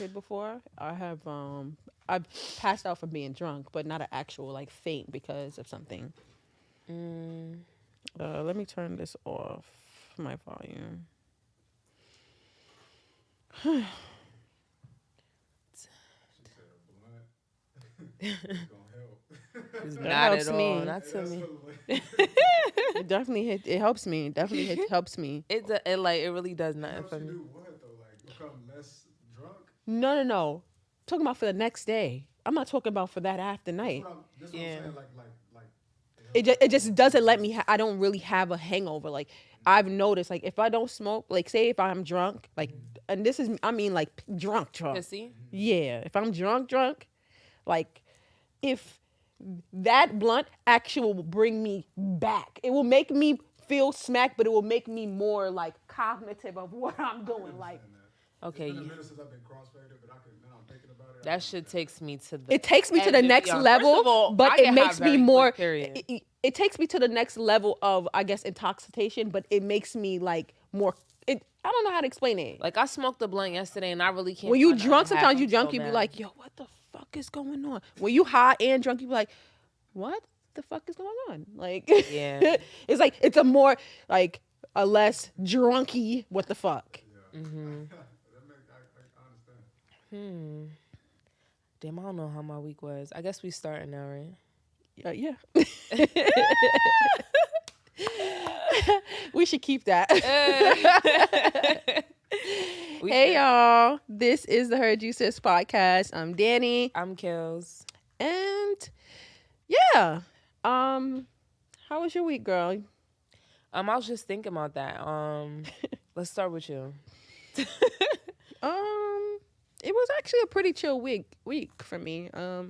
fainted before. I've passed out from being drunk, but not an actual like faint because of something. Mm. Let me turn this off. My volume. It's That not at helps all. me. Not to me. It definitely hit. It helps me. It definitely helps me. It really does nothing Helps for you me. do what though? Like become less drunk? No, no, no. Talking about for the next day. I'm not talking about for that after That's night. what I'm. That's what I'm Yeah. saying. Like. It helps just, you it feel just more doesn't let present. me. I don't really have a hangover. Like I've noticed. Like if I don't smoke, like say if I'm drunk, like and this is I mean like drunk, drunk. Pissy. Yeah, if I'm drunk, drunk, like if that blunt actually will bring me back. It will make me feel smack, but it will make me more like cognitive of what I'm I can doing. Like understand that. It's Okay. been a minute since I've been crossfaded, but I can now I'm thinking about it. I That can shit understand takes me to the it takes me to edge the and next beyond. First level, of all, but I it get high makes me very more. quick, period. It takes me to the next level of, I guess, intoxication, but it makes me like more. I don't know how to explain it. Like I smoked the blunt yesterday, and I really can't. When you Find the other drunk, half. sometimes you I'm so drunk, you be mad. like, "Yo, what the fuck is going on?" When you high and drunk, you be like, "What the fuck is going on?" Like, Yeah. it's like it's a more like a less drunky. What the fuck? Yeah. Mm-hmm. That make I understand. Hmm. Damn, I don't know how my week was. I guess we starting now, right? Yeah. We should keep that. We Hey should. y'all, this is the Heard You Sis podcast. I'm Dany, I'm Kilz. and yeah, how was your week, girl? I was just thinking about that. Let's start with you. It was actually a pretty chill week for me. Yeah,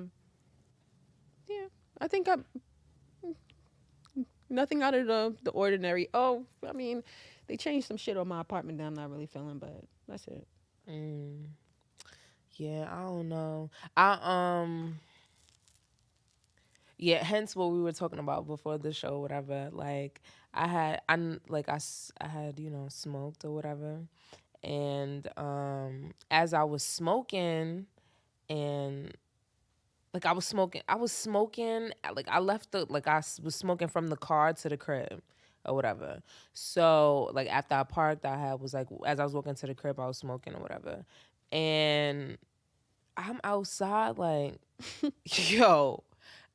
I think I nothing out of the ordinary. Oh, I mean, they changed some shit on my apartment that I'm not really feeling, but that's it. Mm. Yeah, I don't know. I Yeah, hence what we were talking about before the show, whatever. Like I had smoked or whatever, and as I was smoking and I was smoking like I left the like was smoking from the car to the crib or whatever. So like after I parked, I had was like as I was walking to the crib, I was smoking or whatever, and I'm outside like, yo,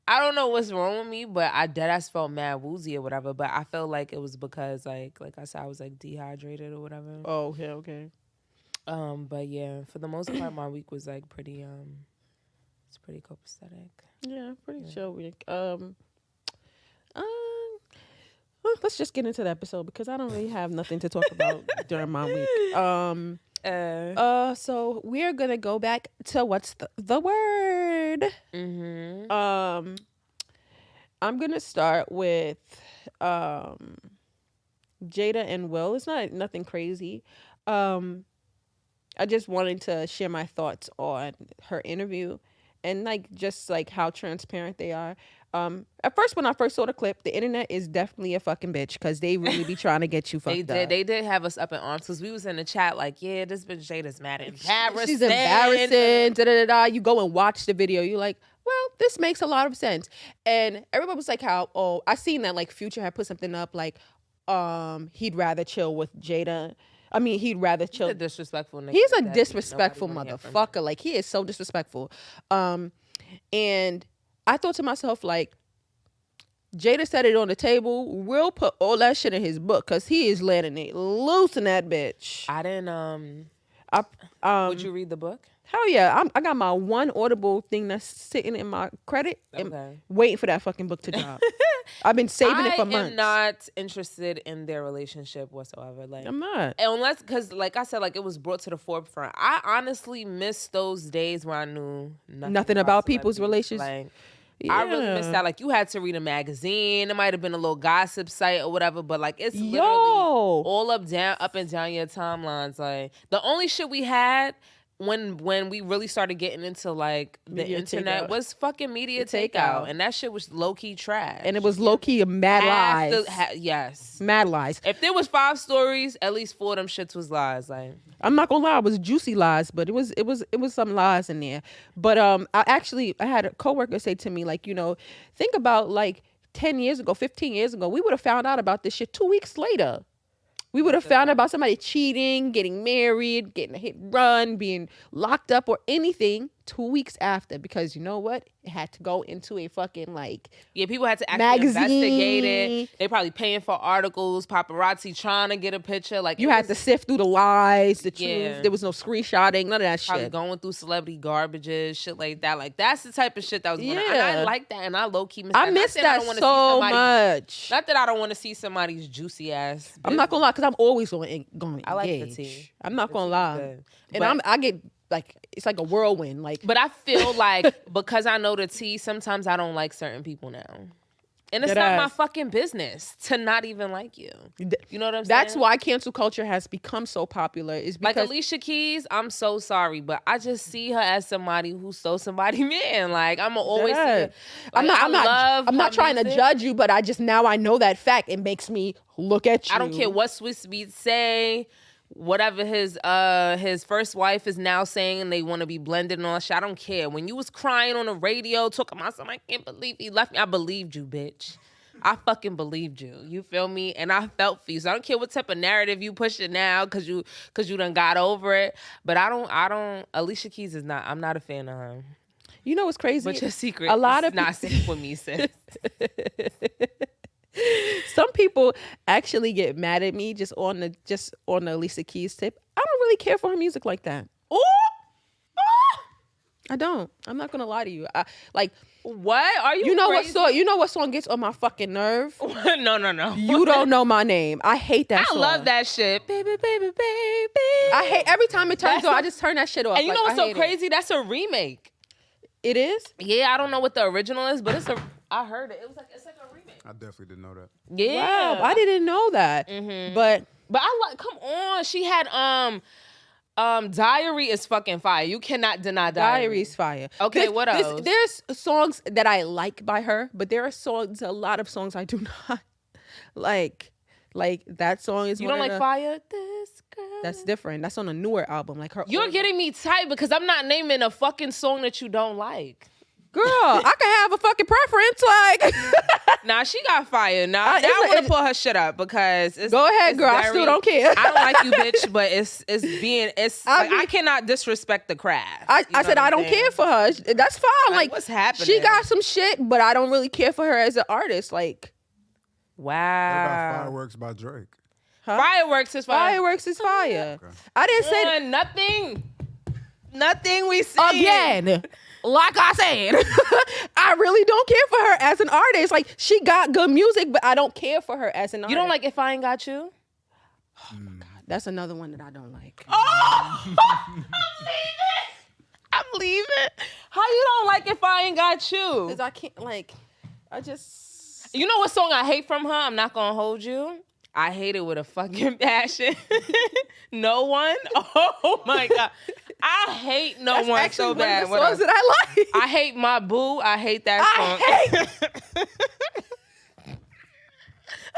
I don't know what's wrong with me, but I deadass felt mad woozy or whatever. But I felt like it was because like I said, I was like dehydrated or whatever. Oh, okay, okay. But yeah, for the most part, my week was like pretty it's pretty copacetic. Yeah, pretty Yeah. chill week. Well, let's just get into the episode because I don't really have nothing to talk about during my week. So we're gonna go back to what's the word. Mm-hmm. I'm gonna start with Jada and Will. It's not nothing crazy. I just wanted to share my thoughts on her interview and like just like how transparent they are. At first, when I first saw the clip, the internet is definitely a fucking bitch because they really be trying to get you fucked up. They did have us up in arms because we was in the chat like, yeah, this bitch Jada's mad embarrassing. She's embarrassing. Da, da, da, da. You go and watch the video. You're like, well, this makes a lot of sense. And everybody was like, how? Oh, I seen that like Future had put something up like, he'd rather chill with Jada. I mean, he'd rather chill. He's a disrespectful nigga. He's a That disrespectful nobody wanna hear from him. motherfucker. Like he is so disrespectful. And I thought to myself like, Jada said it on the table. We'll put all that shit in his book because he is letting it loose in that bitch. I didn't. Would you read the book? Hell yeah. I got my one Audible thing that's sitting in my credit and Okay. waiting for that fucking book to drop. I've been saving it for months. I am not interested in their relationship whatsoever. Like I'm not. unless because like I said, like it was brought to the forefront. I honestly miss those days where I knew Nothing about people's celebrities. relations. Like I really missed that. Like you had to read a magazine. It might have been a little gossip site or whatever, but like it's literally all up and down your timelines. Like the only shit we had when we really started getting into like the Media internet takeout. was fucking media The takeout. takeout. And that shit was low key trash. And it was low key mad lies. Yes. Mad lies. If there was 5 stories, at least 4 of them shits was lies. Like, I'm not gonna lie, it was juicy lies, but it was some lies in there. But I had a coworker say to me, like, think about like 10 years ago, 15 years ago, we would have found out about this shit 2 weeks later. We would have found out about somebody cheating, getting married, getting a hit run, being locked up, or anything 2 weeks after, because you know what? It had to go into a fucking like people had to actually investigate magazine. it. They probably paying for articles, paparazzi trying to get a picture. Like, You had to sift through the lies, the truth. Yeah. There was no screenshotting, none of that probably shit. going through celebrity garbages, shit like that. Like, that's the type of shit that was going on. And Yeah. I like that, and I low key miss I that. miss Not I that don't wanna see so somebody- much. Not that I don't want to see somebody's juicy ass. I'm not gonna lie, because I'm always going to I like the engage. tea. I'm not The gonna tea's lie. good. And But- I get like, it's like a whirlwind. Like, But I feel like because I know the tea, sometimes I don't like certain people now. And it's not my Deadass. fucking business to not even like you. You know what I'm saying? that's why cancel culture has become so popular. Is Like because Alicia Keys, I'm so sorry, but I just see her as somebody who stole somebody man. Like, I'm always see her- I'm like, not I love her trying to music. judge you, but now I know that fact. It makes me look at you. I don't care what Swiss Beats say, whatever his first wife is now saying, and they want to be blended and all that shit. I don't care. When you was crying on the radio, talking about something, I can't believe he left me. I believed you, bitch. I fucking believed you. You feel me? And I felt for you. So I don't care what type of narrative you push it now, cause you done got over it. But I don't. Alicia Keys is not. I'm not a fan of her. You know what's crazy? But your secret A lot is of not safe with me, sis. Some people actually get mad at me just on the Alicia Keys tip. I don't really care for her music like that. Ooh! I don't. I'm not gonna lie to you. What are you? You know crazy? what song? You know what song gets on my fucking nerve? No. You Don't Know My Name. I hate that I song. love that shit. Baby, baby, baby. I hate every time it turns That's on. a- I just turn that shit off. And you know Like, what's I so hate it. crazy? That's a remake. It is. Yeah, I don't know what the original is, but I heard it. It's like a remake. I definitely didn't know that. Yeah. Wow, I didn't know that. Mhm. But But I like. Come on, she had Diary is fucking fire. You cannot deny Diary. Diary's fire. Okay, what else? There's songs that I like by her, but there are a lot of songs I do not like. Like that song is You one don't of like the- Fire? This girl. That's different. That's on a newer album. Like her. You're old- getting me tight because I'm not naming a fucking song that you don't like. Girl, I can have a fucking preference. Like, Nah, she got fire. Now it's I like- want to put her shit up because it's go ahead, it's girl. I very- still don't care. I don't like you, bitch, but I cannot disrespect the craft. I You know said what I I'm don't saying? care for her. That's fine. Like, what's happening? she got some shit, but I don't really care for her as an artist. Like, What Wow. about Fireworks by Drake? Fireworks is fire. Fireworks is fire. Okay. I didn't say that. Nothing we see. Again, like I said, I really don't care for her as an artist. Like, she got good music, but I don't care for her as an artist. You don't like If I Ain't Got You? That's another one that I don't like. Oh, I'm leaving. How you don't like If I Ain't Got You? Because I can't, like, I just. You know what song I hate from her? I'm not gonna hold you. I hate it with a fucking passion. No One. Oh my god, I hate No That's One actually so one bad. of the What songs else? that I like. I hate My Boo. I hate that song.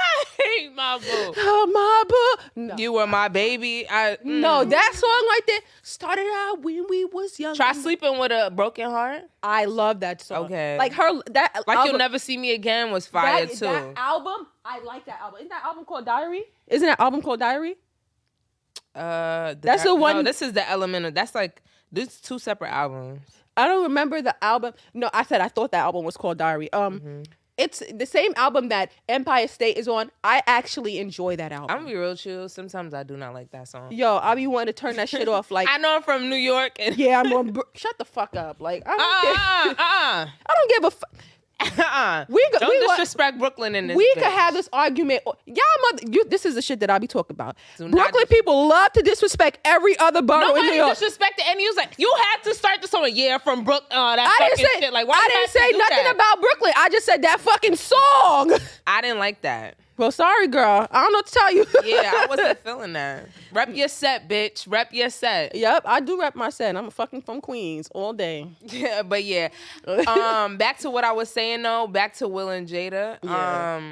I hate My Boo. Oh, my boo. No. You Were My Baby. No, that song like that started out when we was young. Try Sleeping with a Broken Heart. I love that song. Okay. Like her, that Like album, You'll Never See Me Again was fire that, too. That album, I like that album. Isn't that album called Diary? Isn't that album called Diary? That's the one- No, this is the element of. That's like this two separate albums. I don't remember the album. No, I thought that album was called Diary. It's the same album that Empire State is on. I actually enjoy that album. I'm gonna be real chill. Sometimes I do not like that song. Yo, I be wanting to turn that shit off. Like, I know I'm from New York. And yeah, I'm on. Shut the fuck up. Like, I don't care. I don't give a fuck. Don't disrespect Brooklyn in this. We bitch. could have this argument. This is the shit that I be talking about. Do not Brooklyn people love to disrespect every other borough in New Nobody York. disrespected, and he was like, "You had to start the song." Yeah, from Brook. That I fucking didn't say. shit. Like, why I you didn't have to say do nothing that? about Brooklyn. I just said that fucking song. I didn't like that. Well, sorry, girl. I don't know what to tell you. Yeah, I wasn't feeling that. Rep your set, bitch. Rep your set. Yep, I do rep my set. I'm fucking from Queens all day. Yeah, but yeah. Back to what I was saying though. Back to Will and Jada. Yeah.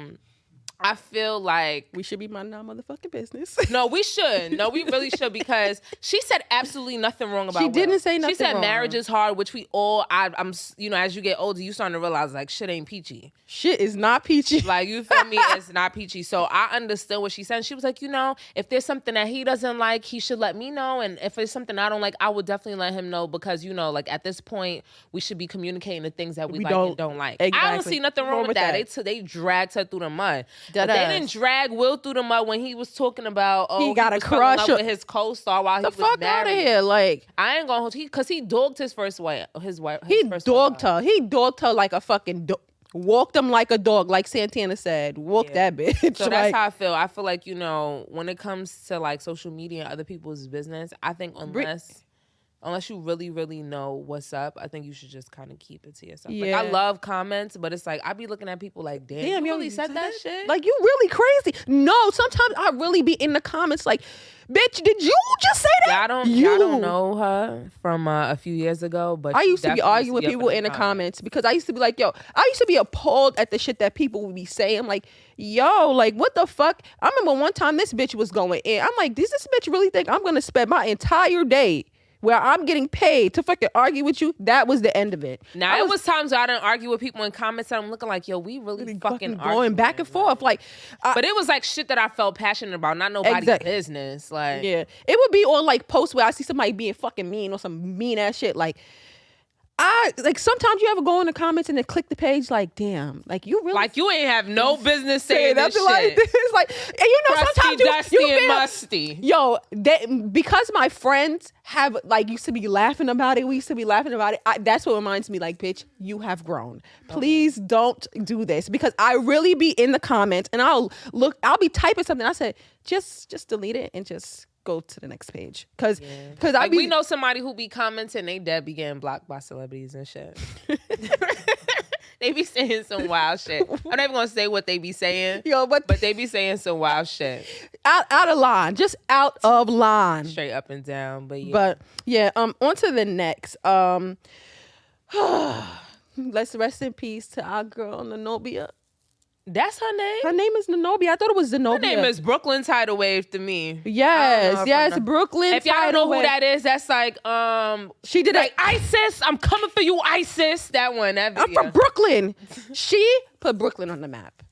I feel like We should be minding our motherfucking business. no, we should. No, we really should because she said absolutely nothing wrong about. She didn't Will. say nothing She said wrong. marriage is hard, which we all. I'm. As you get older, you starting to realize like shit ain't peachy. Shit is not peachy. Like, you feel me? It's not peachy. So I understood what she said. She was like, if there's something that he doesn't like, he should let me know. And if it's something I don't like, I would definitely let him know because, like at this point, we should be communicating the things that we like and don't like. Exactly. I don't see nothing wrong with that. They dragged her through the mud. Dead But they ass. didn't drag Will through the mud when he was talking about, He got a was falling in crush love with his co-star while he the was fuck married. out of here. Like, I ain't gonna hold because he dogged his first wife. he dogged her. He dogged her like a fucking dog. Walked him like a dog, like Santana said. Walk that bitch. So that's how I feel. I feel like, when it comes to like social media and other people's business, I think unless you really, really know what's up, I think you should just kind of keep it to yourself. Yeah. Like, I love comments, but it's like, I be looking at people like, damn you really said that shit? Like, you really crazy. No, sometimes I really be in the comments like, bitch, did you just say that? Y'all don't know her from a few years ago, but I used to be definitely arguing with people in the comments because I used to be like, yo, I used to be appalled at the shit that people would be saying. Like, yo, like, what the fuck? I remember one time this bitch was going in. I'm like, does this bitch really think I'm going to spend my entire day where I'm getting paid to fucking argue with you? That was the end of it. Now, it was times where I didn't argue with people in comments and I'm looking like, yo, we really fucking going back and forth. Like, but it was like shit that I felt passionate about, not nobody's business. Like, yeah, it would be on like posts where I see somebody being fucking mean or some mean ass shit. Like, sometimes you ever go in the comments and then click the page like, damn, like you really like you ain't have no business saying this shit. Like this. Like, and Crusty, sometimes dusty, you and feel, musty. Yo, because my friends have like used to be laughing about it. We used to be laughing about it. That's what reminds me, like, bitch, you have grown. Please don't do this because I really be in the comments and I'll be typing something. I said, just delete it and just go to the next page because like, we know somebody who be commenting, they dead be getting blocked by celebrities and shit. They be saying some wild shit. I'm not even gonna say what they be saying, but they be saying some wild shit. Out of line, just out of line, straight up and down. But on to the next. Let's rest in peace to our girl Nanobia. That's her name? Her name is Nanobia. I thought it was Zenobia. Her name is Brooklyn Tidal Wave to me. Yes, Brooklyn. If y'all don't know who that is, that's like she did like ISIS. I'm coming for you, ISIS. That one. That video. I'm from Brooklyn. She put Brooklyn on the map.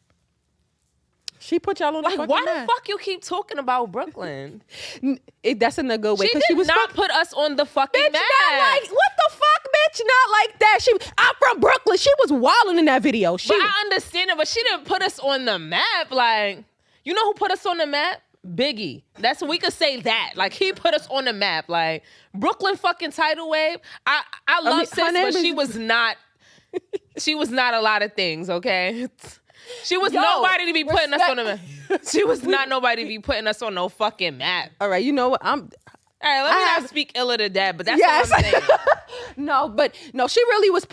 She put y'all on the fucking why map. the fuck you keep talking about Brooklyn? That's in a good way. She did not put us on the fucking map. Not like, what the fuck, bitch? Not like that. I'm from Brooklyn. She was wilding in that video. But I understand it, but she didn't put us on the map. Like, you know who put us on the map? Biggie. That's what we could say that. Like, he put us on the map. Like, Brooklyn fucking tidal wave. I love sis, but she was not. She was not a lot of things. Okay. She was nobody to be putting us on the map. She was not nobody to be putting us on no fucking map. All right, you know what? All right, let me not speak ill of the dead, but that's what I'm saying. No, she really was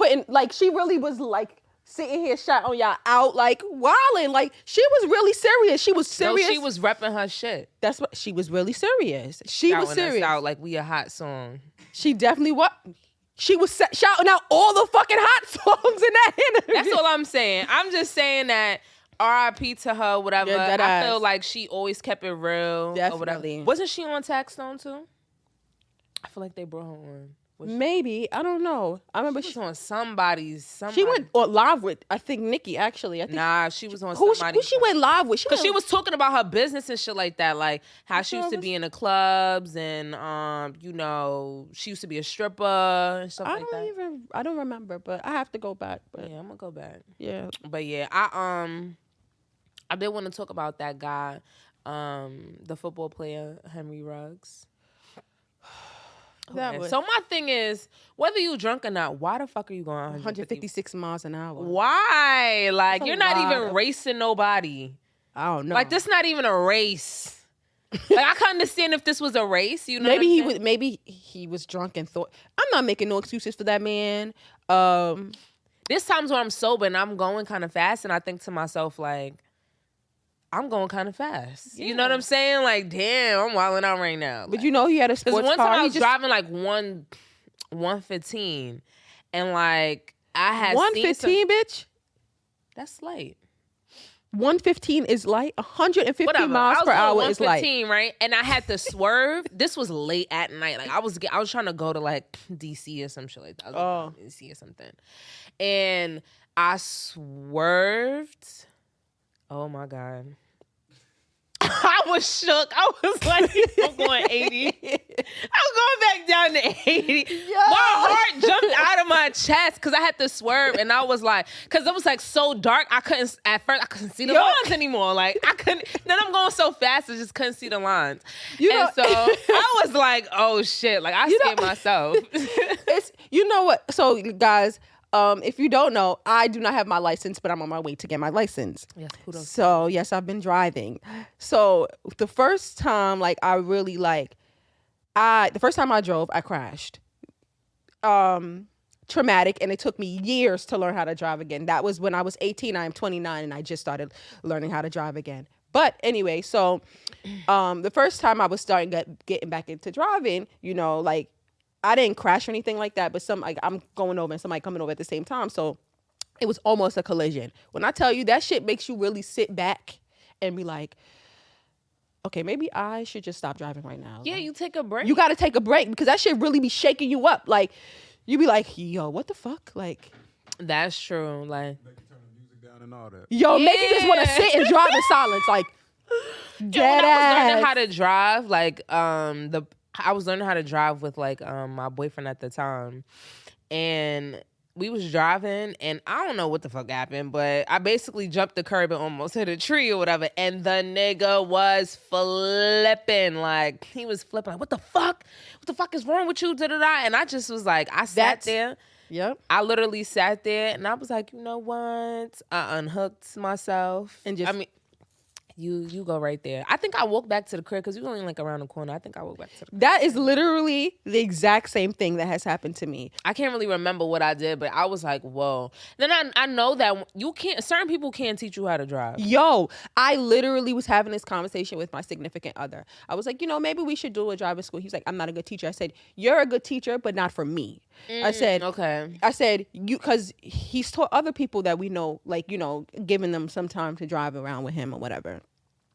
sitting here shot on y'all out, like, wilding. Like, she was really serious. She was serious. No, she was repping her shit. That's what, she was really serious. She was serious. Us out like we a hot song. She definitely was. She was shouting out all the fucking hot songs in that interview. That's all I'm saying. I'm just saying that R.I.P. to her, whatever. Yeah, I feel like she always kept it real. Definitely. Or whatever. Wasn't she on Taxstone too? I feel like they brought her on. Maybe. I don't know. I remember she was on somebody's. She went live with, I think, Nikki, actually. Nah, she was on somebody's. Who she went live with? Because she was talking about her business and shit like that. Like, how she used to be in the clubs and, she used to be a stripper and stuff like that. I don't remember, but I have to go back. But yeah, I'm going to go back. Yeah. But yeah, I did want to talk about that guy, the football player, Henry Ruggs. Okay. So my thing is, whether you drunk or not, why the fuck are you going 156 miles an hour? Why? Like, you're not even racing nobody. I don't know. Like, this not even a race. Like, I can understand if this was a race. You know, maybe he was drunk and thought. I'm not making no excuses for that man. There's times when I'm sober and I'm going kind of fast, and I think to myself, like, I'm going kind of fast. Yeah. You know what I'm saying? Like, damn, I'm wilding out right now. But you know he had a sports Because one car. time I was driving like 115, and like I had 115, bitch. That's light. 115 is light. 150 Whatever. miles per hour is light. 115, right? And I had to swerve. This was late at night. Like I was trying to go to like DC or some shit like that. I was in DC or something. And I swerved. Oh my God. I was shook. I was like, I'm going 80. I'm going back down to 80. Yo. My heart jumped out of my chest because I had to swerve. And I was like, because it was like so dark, at first I couldn't see the lines anymore. Like I couldn't, then I'm going so fast, I just couldn't see the lines. So I was like, oh shit. Like I scared myself. You know what? So guys, if you don't know, I do not have my license, but I'm on my way to get my license. Yes, kudos. So yes, I've been driving. So the first time, like I really like, the first time I drove, I crashed. Traumatic, and it took me years to learn how to drive again. That was when I was 18. I am 29, and I just started learning how to drive again. But anyway, so the first time I was starting getting back into driving, you know, like. I didn't crash or anything like that, but I'm going over and somebody coming over at the same time. So it was almost a collision. When I tell you that shit makes you really sit back and be like, okay, maybe I should just stop driving right now. Yeah, you take a break. You got to take a break because that shit really be shaking you up. Like you be like, yo, what the fuck? Like that's true. Like Make you turn the music down and all that. yo, make you just want to sit and drive in silence. Like dead when I was ass. learning how to drive, like I was learning how to drive with like my boyfriend at the time, and we was driving, and I don't know what the fuck happened, but I basically jumped the curb and almost hit a tree or whatever, and the nigga was flipping, like he was flipping, like what the fuck is wrong with you, da-da-da. And I just was like, I sat there. Yep. I literally sat there, and I was like, you know what? I unhooked myself, and just. You go right there. I think I walked back to the crib because we were only like around the corner. I think I walked back to the crib. That is literally the exact same thing that has happened to me. I can't really remember what I did, but I was like, whoa. Then I know that certain people can't teach you how to drive. Yo, I literally was having this conversation with my significant other. I was like, you know, maybe we should do a driving school. He was like, I'm not a good teacher. I said, you're a good teacher, but not for me. I said, okay. I said, because he's taught other people that we know, like, you know, giving them some time to drive around with him or whatever.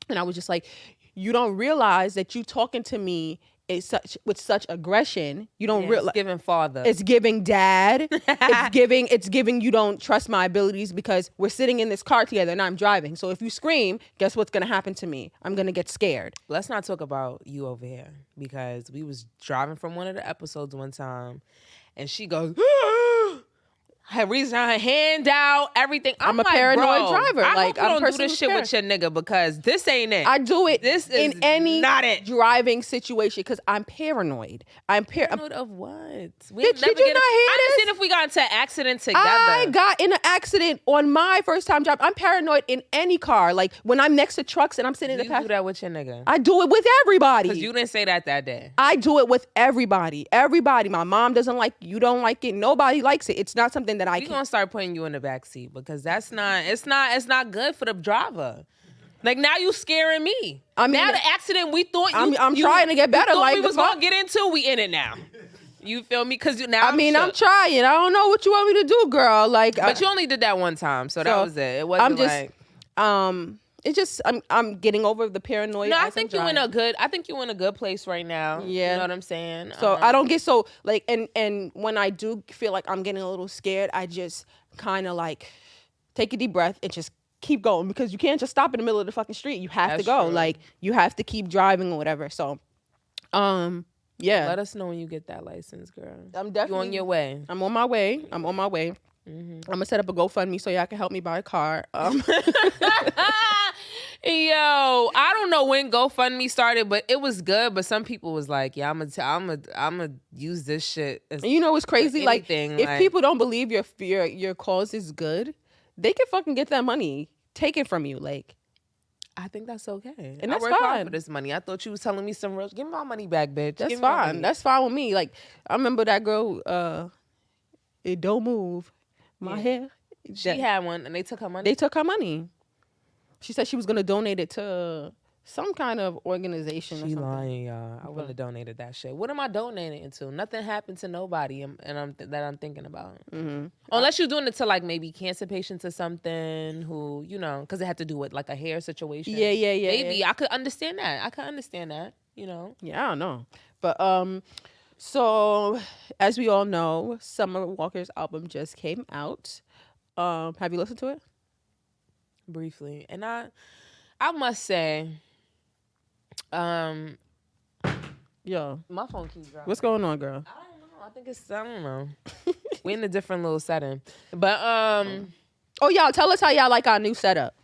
And I was just like, you don't realize that you talking to me with such aggression. You don't realize it's giving father. It's giving dad. it's giving you don't trust my abilities because we're sitting in this car together and I'm driving. So if you scream, guess what's gonna happen to me? I'm gonna get scared. Let's not talk about you over here because we was driving from one of the episodes one time, and she goes. Had reached her hand out, everything. I'm a like, paranoid driver. I like hope you I'm don't do this shit with your nigga because this ain't it. I do it this in any not it. driving situation because I'm paranoid. Paranoid of what? Bitch, did you not hear this? I understand if we got into an accident together. I got in an accident on my first time job. I'm paranoid in any car. Like when I'm next to trucks and I'm sitting in the passenger. You do that with your nigga? I do it with everybody. Because you didn't say that day. I do it with everybody. Everybody. My mom doesn't like it. You don't like it. Nobody likes it. It's not something that I can. We're gonna start putting you in the back seat because it's not good for the driver. Like now you scaring me. I mean, now the accident we thought I'm trying to get better. Like we was gonna get into, we in it now. You feel me? Because now I'm trying. I don't know what you want me to do, girl. Like, but you only did that one time, so that was it. It wasn't It's just I'm getting over the paranoia. No, I think you in a good place right now. Yeah, you know what I'm saying. So I don't get so like, and when I do feel like I'm getting a little scared, I just kind of like take a deep breath and just keep going because you can't just stop in the middle of the fucking street. You have to go. True. Like you have to keep driving or whatever. So, yeah. Let us know when you get that license, girl. I'm definitely on your way. I'm on my way. Mm-hmm. I'm gonna set up a GoFundMe so y'all can help me buy a car. Yo, I don't know when GoFundMe started, but it was good. But some people was like, "Yeah, I'm gonna use this shit." And you know what's crazy? Like, if people don't believe your cause is good, they can fucking get that money taken from you. Like, I think that's okay. And that's I work fine. hard for this money. I thought you was telling me some real. Give me my money back, bitch. That's fine. That's fine with me. Like, I remember that girl. It don't move. My hair. She had one, and they took her money. They took her money. She said she was gonna donate it to some kind of organization or She something. lying, y'all. I wouldn't have donated that shit. What am I donating it to? Nothing happened to nobody, that I'm thinking about. Mm-hmm. Unless you're doing it to like maybe cancer patients or something who, because it had to do with like a hair situation. Yeah. Maybe I could understand that. I could understand that. Yeah, I don't know. But so as we all know, Summer Walker's album just came out. Have you listened to it? Briefly, and I must say, Yeah. my phone keeps dropping. What's going on, girl? I don't know. I don't know. We're in a different little setting, but Oh, y'all, tell us how y'all like our new setup.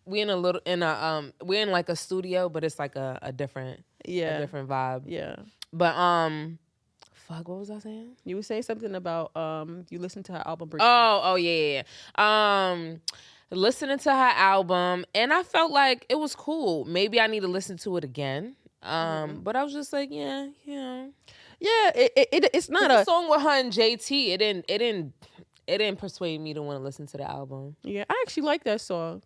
we're in like a studio, but it's like a different vibe. Yeah. But fuck, what was I saying? You were saying something about you listened to her album briefly. Oh yeah. Listening to her album, and I felt like it was cool. Maybe I need to listen to it again. But I was just like, yeah. Yeah, it's not a a song with her and JT. It didn't persuade me to want to listen to the album. Yeah, I actually like that song.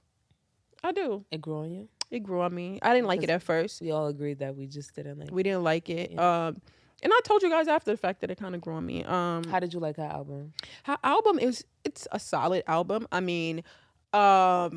I do. It grew on you? It grew on me. I didn't like it at first. We all agreed that we just didn't like it. We didn't like it. Yeah. And I told you guys after the fact that it kind of grew on me. How did you like her album? Her album it's a solid album. I mean, I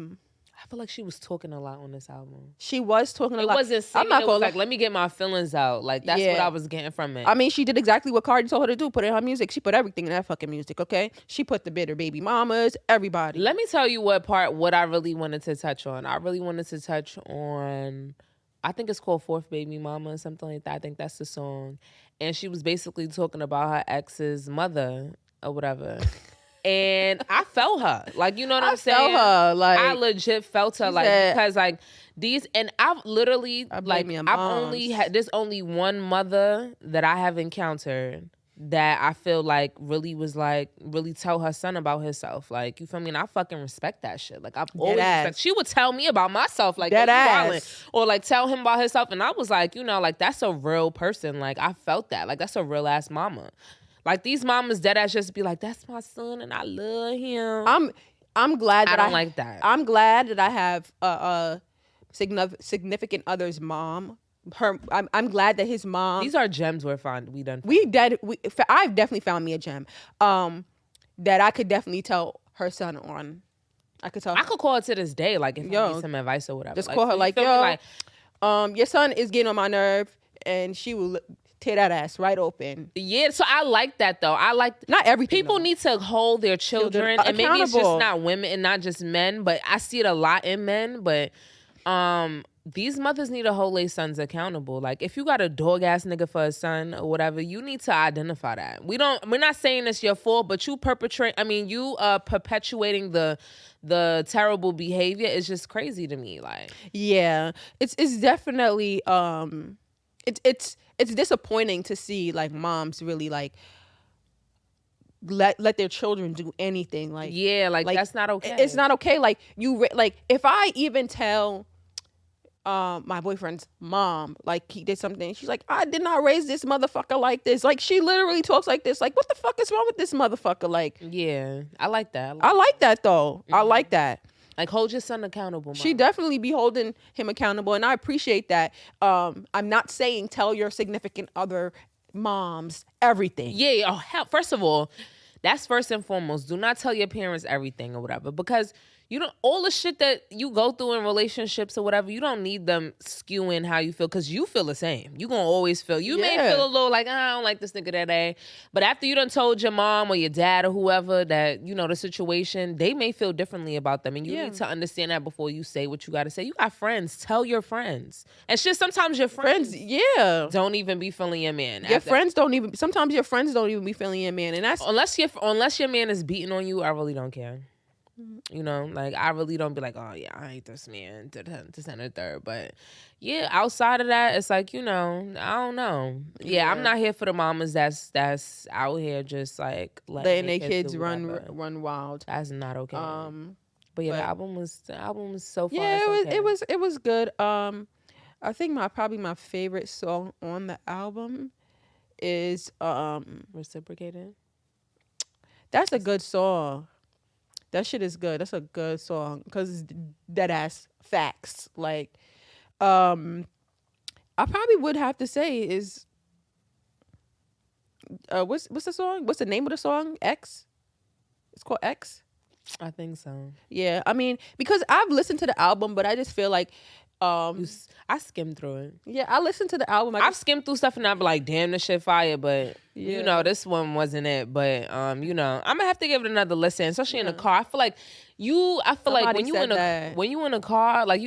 feel like she was talking a lot on this album. she was talking a lot. It wasn't saying, I'm not it gonna was like, let me get my feelings out. Like, that's what Yeah. I was getting from it. I mean, she did exactly what Cardi told her to do. Put it in her music. She put everything in that fucking music, okay? She put the bitter baby mamas, everybody. Let me tell you what I really wanted to touch on. I really wanted to touch on, I think it's called Fourth Baby Mama or something like that. I think that's the song. And she was basically talking about her ex's mother or whatever. And I felt her. Like, you know what I'm saying? I felt her. Like, I legit felt her. Like, said, because like these, and I've literally, like, I've only had, there's only one mother that I have encountered that I feel like really was like, really tell her son about herself. Like, you feel me? And I fucking respect that shit. Like, I've always respect. She would tell me about myself, like, that ass. or like tell him about herself. And I was like, like, that's a real person. Like, I felt that. Like, that's a real ass mama. Like, these mamas dead ass just be like, that's my son and I love him. I'm glad that I don't like that. I'm glad that I have a significant other's mom. I'm glad that his mom. These are gems I've definitely found me a gem. That I could definitely tell her son on. I could call her to this day, like, if I need some advice or whatever. Just call her like, yo, your son is getting on my nerve, and she will tear that ass right open. Yeah, so I like that though. I like not everything. People need to hold their children and maybe it's just not women and not just men, but I see it a lot in men. But these mothers need to hold their sons accountable. Like, if you got a dog ass nigga for a son or whatever, you need to identify that. We're not saying it's your fault, but you perpetuating the terrible behavior is just crazy to me. Like, yeah, it's definitely it's disappointing to see like moms really like let their children do anything. Like, yeah, like that's not okay. It's not okay. Like, like if I even tell my boyfriend's mom, like, he did something, she's like, I did not raise this motherfucker like this. Like, she literally talks like this. Like, what the fuck is wrong with this motherfucker? Like, yeah, I like that. I like that though. Mm-hmm. I like that. Like, hold your son accountable, Mom. She definitely be holding him accountable, and I appreciate that. I'm not saying tell your significant other moms everything. Yeah. Oh, hell, first of all, that's first and foremost. Do not tell your parents everything or whatever, because all the shit that you go through in relationships or whatever, you don't need them skewing how you feel, because you feel the same. You gonna always feel. You may feel a little like, I don't like this nigga that day, but after you done told your mom or your dad or whoever that the situation, they may feel differently about them, and you need to understand that before you say what you gotta say. You got friends. Tell your friends. And shit, sometimes your friends don't even be feeling your man. Sometimes your friends don't even be feeling your man, and that's unless your man is beating on you. I really don't care. Like, I really don't be like, oh yeah, I hate this man to the third. But yeah, outside of that, it's like, I don't know. Yeah, I'm not here for the mamas that's out here just like letting their kids run wild. That's not okay. But yeah, the album was so far. Yeah, it was good. I think probably my favorite song on the album is Reciprocated. That's a good song. That shit is good. That's a good song because dead ass facts. Like, um, I probably would have to say is what's the song? What's the name of the song? X. It's called X. I think so. Yeah, I mean, because I've listened to the album, but I just feel like, I skimmed through it. yeah, I listened to the album. I've skimmed through stuff and I'd be like, damn, this shit fire, but Yeah. you know, this one wasn't it. But you know, I'm gonna have to give it another listen, especially in the Yeah. car. I feel like Somebody when you said in a that. when you in a car, like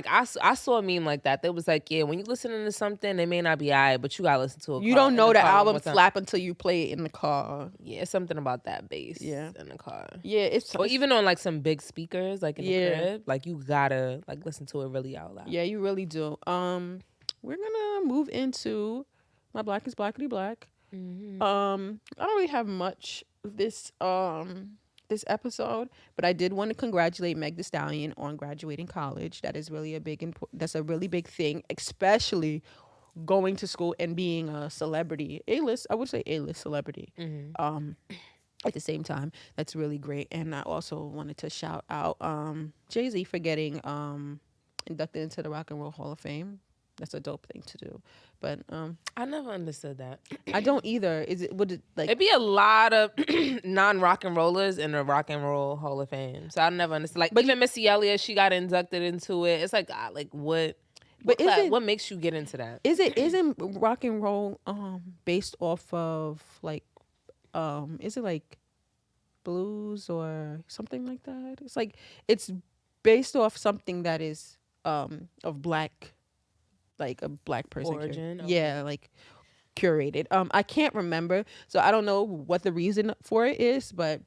I saw a meme like that. That was like, yeah, when you listening to something, it may not be alright, but you gotta listen to it. You don't know the album slap until you play it in the car. Yeah, it's something about that bass. Yeah. In the car. Yeah, it's Or even on like some big speakers, like in the Yeah. crib, like you gotta like listen to it really out loud. yeah, you really do. We're gonna move into my Black is Blackity Black. Mm-hmm. I don't really have much this this episode, but I did want to congratulate Meg Thee Stallion on graduating college. That is really that's a really big thing, especially going to school and being a celebrity, A-list. I would say A-list celebrity. Mm-hmm. At the same time, that's really great. And I also wanted to shout out Jay-Z for getting inducted into the Rock and Roll Hall of Fame. That's a dope thing to do. But I never understood that. I don't either. Would it like It'd be a lot of non-rock and rollers in the Rock and Roll Hall of Fame. So I never understood. Like, But even Missy Elliott, she got inducted into it. It's like, what? But What makes you get into that? isn't rock and roll based off of like is it like blues or something like that? It's like it's based off something that is of black, like a black person Origin, yeah, like curated. I can't remember, so I don't know what the reason for it is, but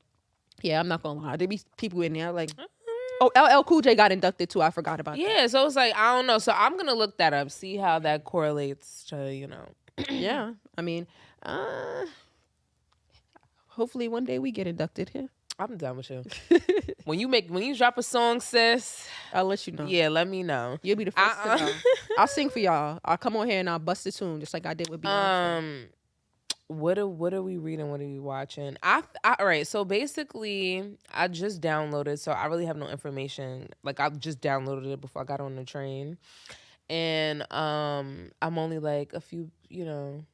yeah, I'm not gonna lie, there be people in there like, oh, LL Cool J got inducted too. I forgot about that. Yeah, so it's like, I don't know. So I'm going to look that up, see how that correlates to, you know. Yeah, I mean, hopefully one day we get inducted here. I'm done with you. when you drop a song, sis, I'll let you know. yeah, let me know. You'll be the first to know. I'll sing for y'all. I'll come on here and I'll bust a tune just like I did with Beyonce. What are we reading? What are we watching? All right. So basically, I just downloaded. So I really have no information. Like, I just downloaded it before I got on the train, and I'm only like a few, you know,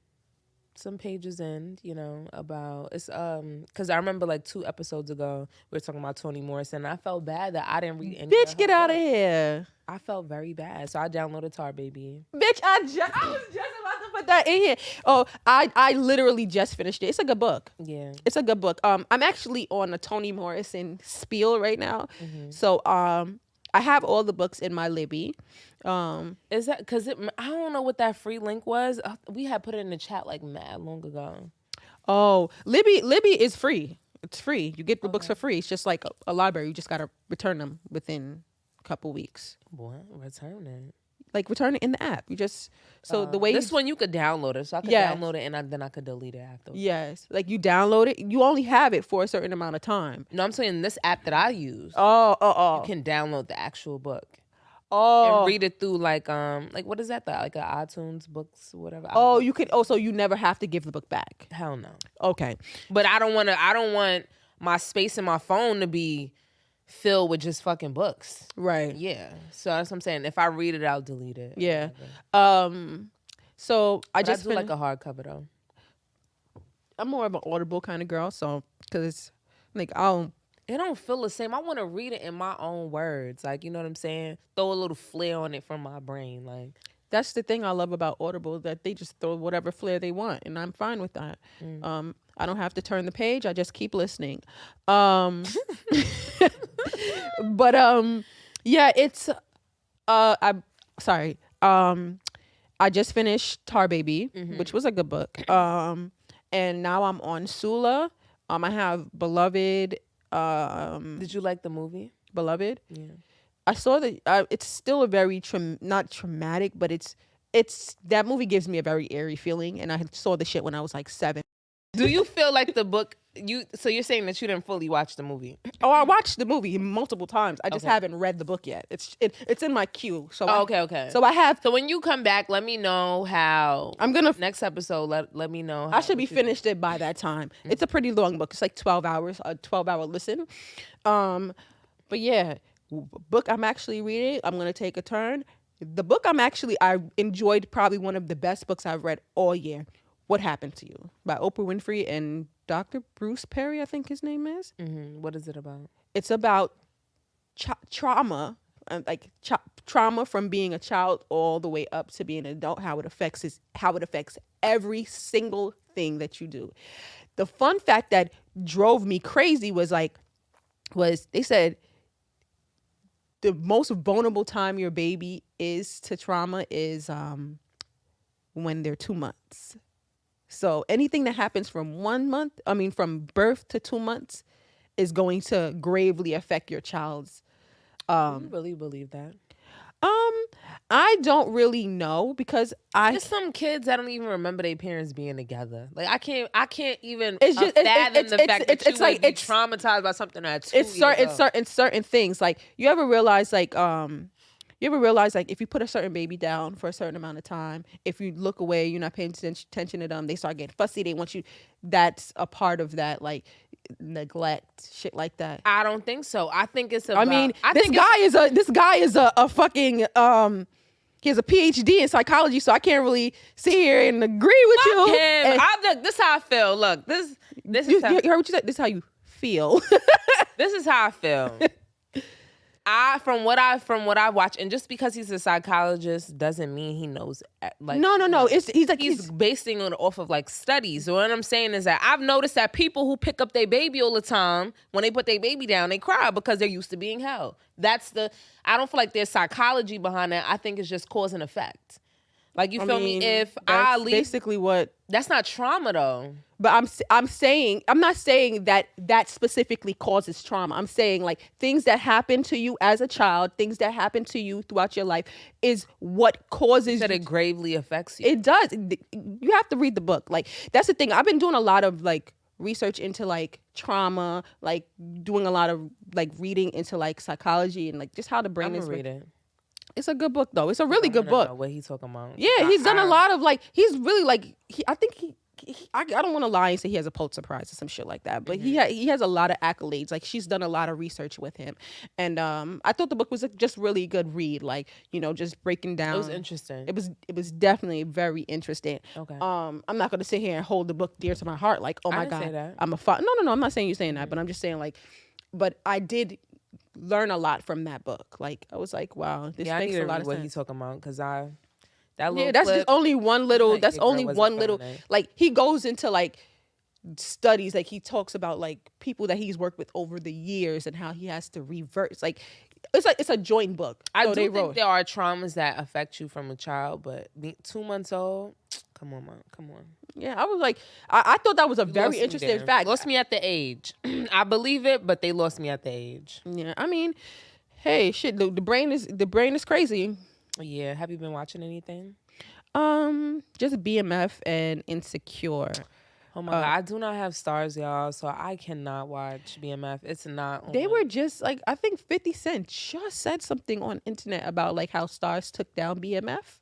some pages in, you know, about it's because I remember like 2 episodes ago we were talking about Toni Morrison. And I felt bad that I didn't read any. Bitch, get out of here. I felt very bad, so I downloaded Tar Baby. Bitch, I was just about to put that in here. Oh, I literally just finished it. It's a good book. Yeah, It's a good book. I'm actually on a Toni Morrison spiel right now. Mm-hmm. So I have all the books in my Libby. is that because I don't know what that free link was. We had put it in the chat like mad long ago. Oh, Libby is free. It's free. You get the books for free. It's just like a library. You just gotta return them within a couple weeks. What? Return it. Like return it in the app. You just the way this one you could download it, so I could Yes. download it and then I could delete it afterwards. yes, like you download it. You only have it for a certain amount of time. No, I'm saying this app that I use, Oh. you can download the actual book Oh. and read it through like what is that? Like a iTunes books, whatever. Oh, you could. Oh, so you never have to give the book back. Hell no. Okay. But I don't want my space in my phone to be filled with just fucking books. Right. Yeah. So that's what I'm saying. If I read it, I'll delete it. Yeah. Whatever. So I But just I do like a hardcover though. I'm more of an Audible kind of girl. So because it's like It don't feel the same. I want to read it in my own words. Like, you know what I'm saying? Throw a little flair on it from my brain. Like, that's the thing I love about Audible, that they just throw whatever flair they want, and I'm fine with that. I don't have to turn the page. I just keep listening. But yeah, it's I'm sorry. I just finished Tar Baby, which was a good book. And now I'm on Sula. I have Beloved. did you like the movie? Beloved. Yeah. I saw that it's still a very not traumatic, but it's that movie gives me a very eerie feeling, and I saw the shit when I was like 7. Do you feel like the book So you're saying that you didn't fully watch the movie? Oh, I watched the movie multiple times. I just Okay. haven't read the book yet. It's in my queue. So Okay. So I have. So when you come back, let me know how. I'm gonna. Next episode, let me know. I should be finished it by that time. It's a pretty long book. It's like 12 hours, a 12-hour listen. But yeah, book I'm actually reading. I'm gonna take a turn. The book I enjoyed, probably one of the best books I've read all year. What Happened to You by Oprah Winfrey and Dr. Bruce Perry, I think his name is. What is it about? It's about trauma, trauma from being a child all the way up to being an adult. How it affects every single thing that you do. The fun fact that drove me crazy was they said the most vulnerable time your baby is to trauma is when they're 2 months. So anything that happens from from birth to 2 months is going to gravely affect your child's. Do you really believe that? I don't really know because There's some kids that don't even remember their parents being together. Like I can't even It's just- fathom the fact that you would be it's traumatized by something that's 2 it's certain things. Like you ever realize if you put a certain baby down for a certain amount of time, if you look away, you're not paying attention to them, they start getting fussy. They want you. That's a part of that, like neglect, shit like that. I don't think so. I think it's about. This guy is a fucking he has a PhD in psychology, so I can't really sit here and agree with you. This is how I feel. Look, this You is how, heard what you said. This is how you feel. this is how I feel. From what I watch, and just because he's a psychologist doesn't mean he knows. No. He's basing it off of like studies. So what I'm saying is that I've noticed that people who pick up their baby all the time, when they put their baby down, they cry because they're used to being held. I don't feel like there's psychology behind that. I think it's just cause and effect. Like you feel me? If I leave, basically what. That's not trauma though. But I'm not saying that specifically causes trauma. I'm saying like things that happen to you as a child, things that happen to you throughout your life is what causes That it gravely affects you. It does. You have to read the book. Like that's the thing. I've been doing a lot of like research into like trauma, like doing a lot of like reading into like psychology and like just how the brain is. Read it. It's a good book though. It's a really good book. What he's talking about? Yeah, he's done a lot of like. He's really like. I think I don't want to lie and say he has a Pulitzer Prize or some shit like that, but he has a lot of accolades. Like she's done a lot of research with him, and I thought the book was just really good read. Like just breaking down. It was interesting. It was definitely very interesting. Okay. I'm not gonna sit here and hold the book dear to my heart. Like oh my god, say that. I'm a no. I'm not saying you're saying that, but I'm just saying like, but I did learn a lot from that book. Like I was like, wow, this makes a lot of what sense. he's talking about because that's just only one little. That's only one little. Like he goes into like studies. Like he talks about like people that he's worked with over the years and how he has to reverse. Like it's a joint book. I do think there are traumas that affect you from a child, but 2 months old. Come on, man. Come on. Yeah, I was like, I thought that was a very interesting fact. Lost me at the age. I believe it, but they lost me at the age. Yeah, I mean, hey, shit, the brain is crazy. Yeah, have you been watching anything? Just BMF and Insecure. Oh my god, I do not have stars, y'all, so I cannot watch BMF. It's not. They were just like, I think 50 Cent just said something on internet about like how stars took down BMF.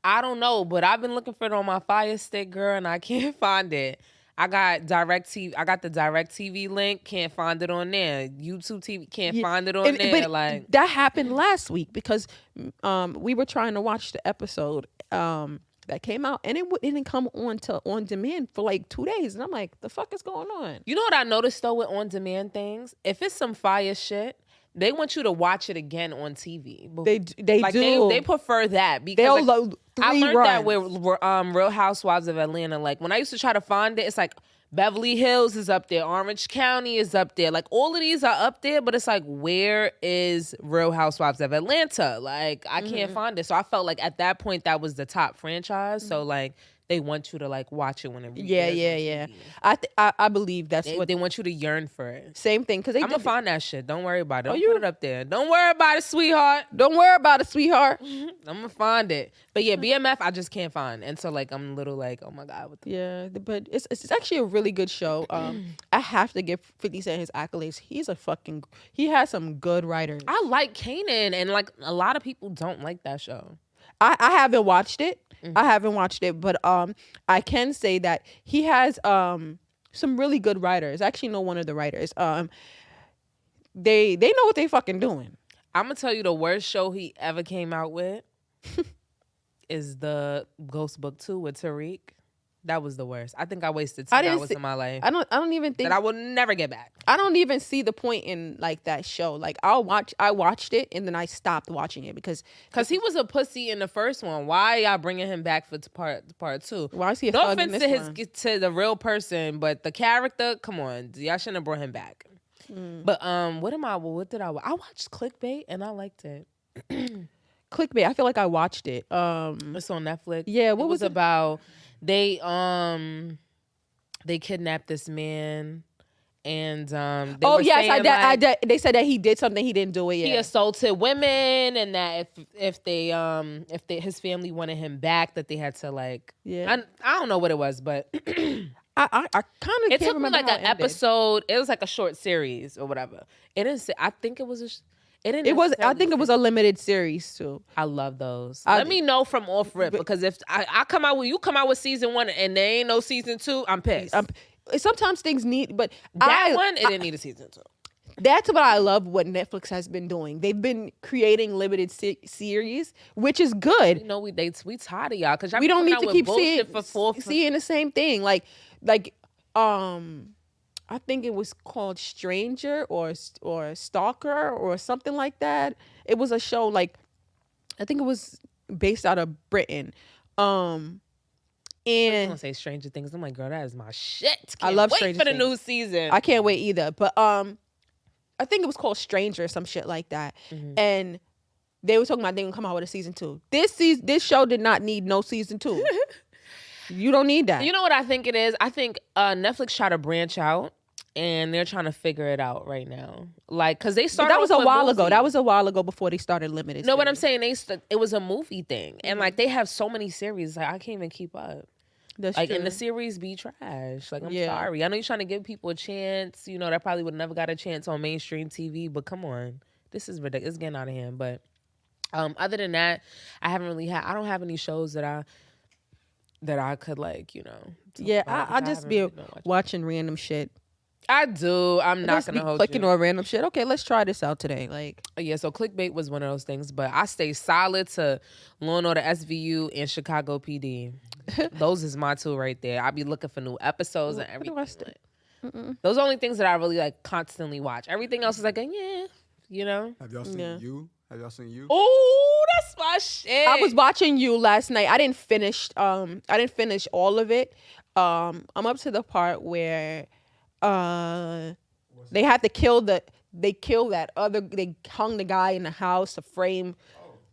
I don't know, but I've been looking for it on my Fire Stick, girl, and I can't find it. I got the Direct TV link, can't find it on there. YouTube TV, can't find it on there. Like that happened last week because we were trying to watch the episode that came out, and it didn't come on demand for like 2 days, and I'm like, the fuck is going on? You know what I noticed though with on demand things? If it's some fire shit, they want you to watch it again on TV. They do. They prefer that because I learned that with Real Housewives of Atlanta. Like when I used to try to find it, it's like Beverly Hills is up there, Orange County is up there. Like all of these are up there, but it's like, where is Real Housewives of Atlanta? Like I can't find it. So I felt like at that point that was the top franchise. So like they want you to like watch it when it Yeah, airs yeah, on yeah. TV. I believe that's They, what they want you to yearn for it. same thing because I'm gonna find that shit. Don't worry about it. Don't you- put it up there. Don't worry about it, sweetheart. Don't worry about it, sweetheart. I'm gonna find it. But yeah, BMF I just can't find. And so like I'm a little like, oh my God, what the Yeah, but it's actually a really good show. I have to give 50 Cent his accolades. He has some good writers. I like Kanan, and like a lot of people don't like that show. I haven't watched it. I haven't watched it, but I can say that he has some really good writers. I actually know one of the writers. They know what they fucking doing. I'm gonna tell you the worst show he ever came out with is the Ghost Book 2 with Tariq. That was the worst. I think I wasted 2 hours of my life I don't even think that I will never get back. I don't even see the point in like that show. Like I watched it and then I stopped watching it because he was a pussy in the first one. Why y'all bringing him back for part 2? why is he a No thug in offense this to one? to the real person, but the character, come on, y'all shouldn't have brought him back. But what did I watched Clickbait and I liked it. Clickbait. I feel like I watched it. It's on Netflix. Yeah, what what was was it? about? They kidnapped this man and they Oh were yes, saying, I like, did. They said that he did something. He didn't do it he yet. assaulted women, and that if his family wanted him back, that they had to like, Yeah. I don't know what it was, but I kind of it can't took me remember like how an it ended. episode. It was like a short series or whatever. It didn't say. I think it was it didn't. It was. I necessarily think it was a limited series too. I love those. I- Let me know from off rip, because if I come out with you come out with season 1 and there ain't no season 2, I'm pissed. Sometimes things need, but That one, it didn't need a season 2. that's what I love. What Netflix has been doing. They've been creating limited series, which is good. You know, we tired of y'all because We don't need to keep seeing seeing the same thing. Like I think it was called Stranger or Stalker or something like that. It was a show like I think it was based out of Britain. I'm And gonna say Stranger Things. I'm like, girl, that is my shit. I love wait Stranger for the Things. new season. I can't wait either. But I think it was called Stranger or some shit like that. And they were talking about they gonna come out with a season 2. This show did not need no season 2. You don't need that. You know what I think it is? I think Netflix tried to branch out, and they're trying to figure it out right now. Like, cause they But started. that was off a with while ago. movies. That was a while ago before they started limited. No, what I'm series. saying, it was a movie thing, and like they have so many series, like I can't even keep up. That's Like, true. and the series be trash. Like, I'm Yeah. sorry. I know you're trying to give people a chance. You know, that probably would have never got a chance on mainstream TV. But come on, this is ridiculous. It's getting out of hand. But other than that, I don't have any shows that I could like, you know. talk Yeah, about, 'cause I just haven't be really been watching. watching random shit. I do. I'm not Just gonna be hold clicking you. on random shit. Okay, let's try this out today. Like, Yeah, so clickbait was one of those things, but I stay solid to Law and Order SVU and Chicago PD. Those is my two right there. I be looking for new episodes and What do I everything. st- Those are only things that I really like constantly watch. Everything else is like, yeah, you know. Have y'all seen Yeah. You? Have y'all seen You? Oh, that's my shit. I was watching You last night. I didn't finish. I didn't finish all of it. I'm up to the part where, they had to kill They hung the guy in the house to frame.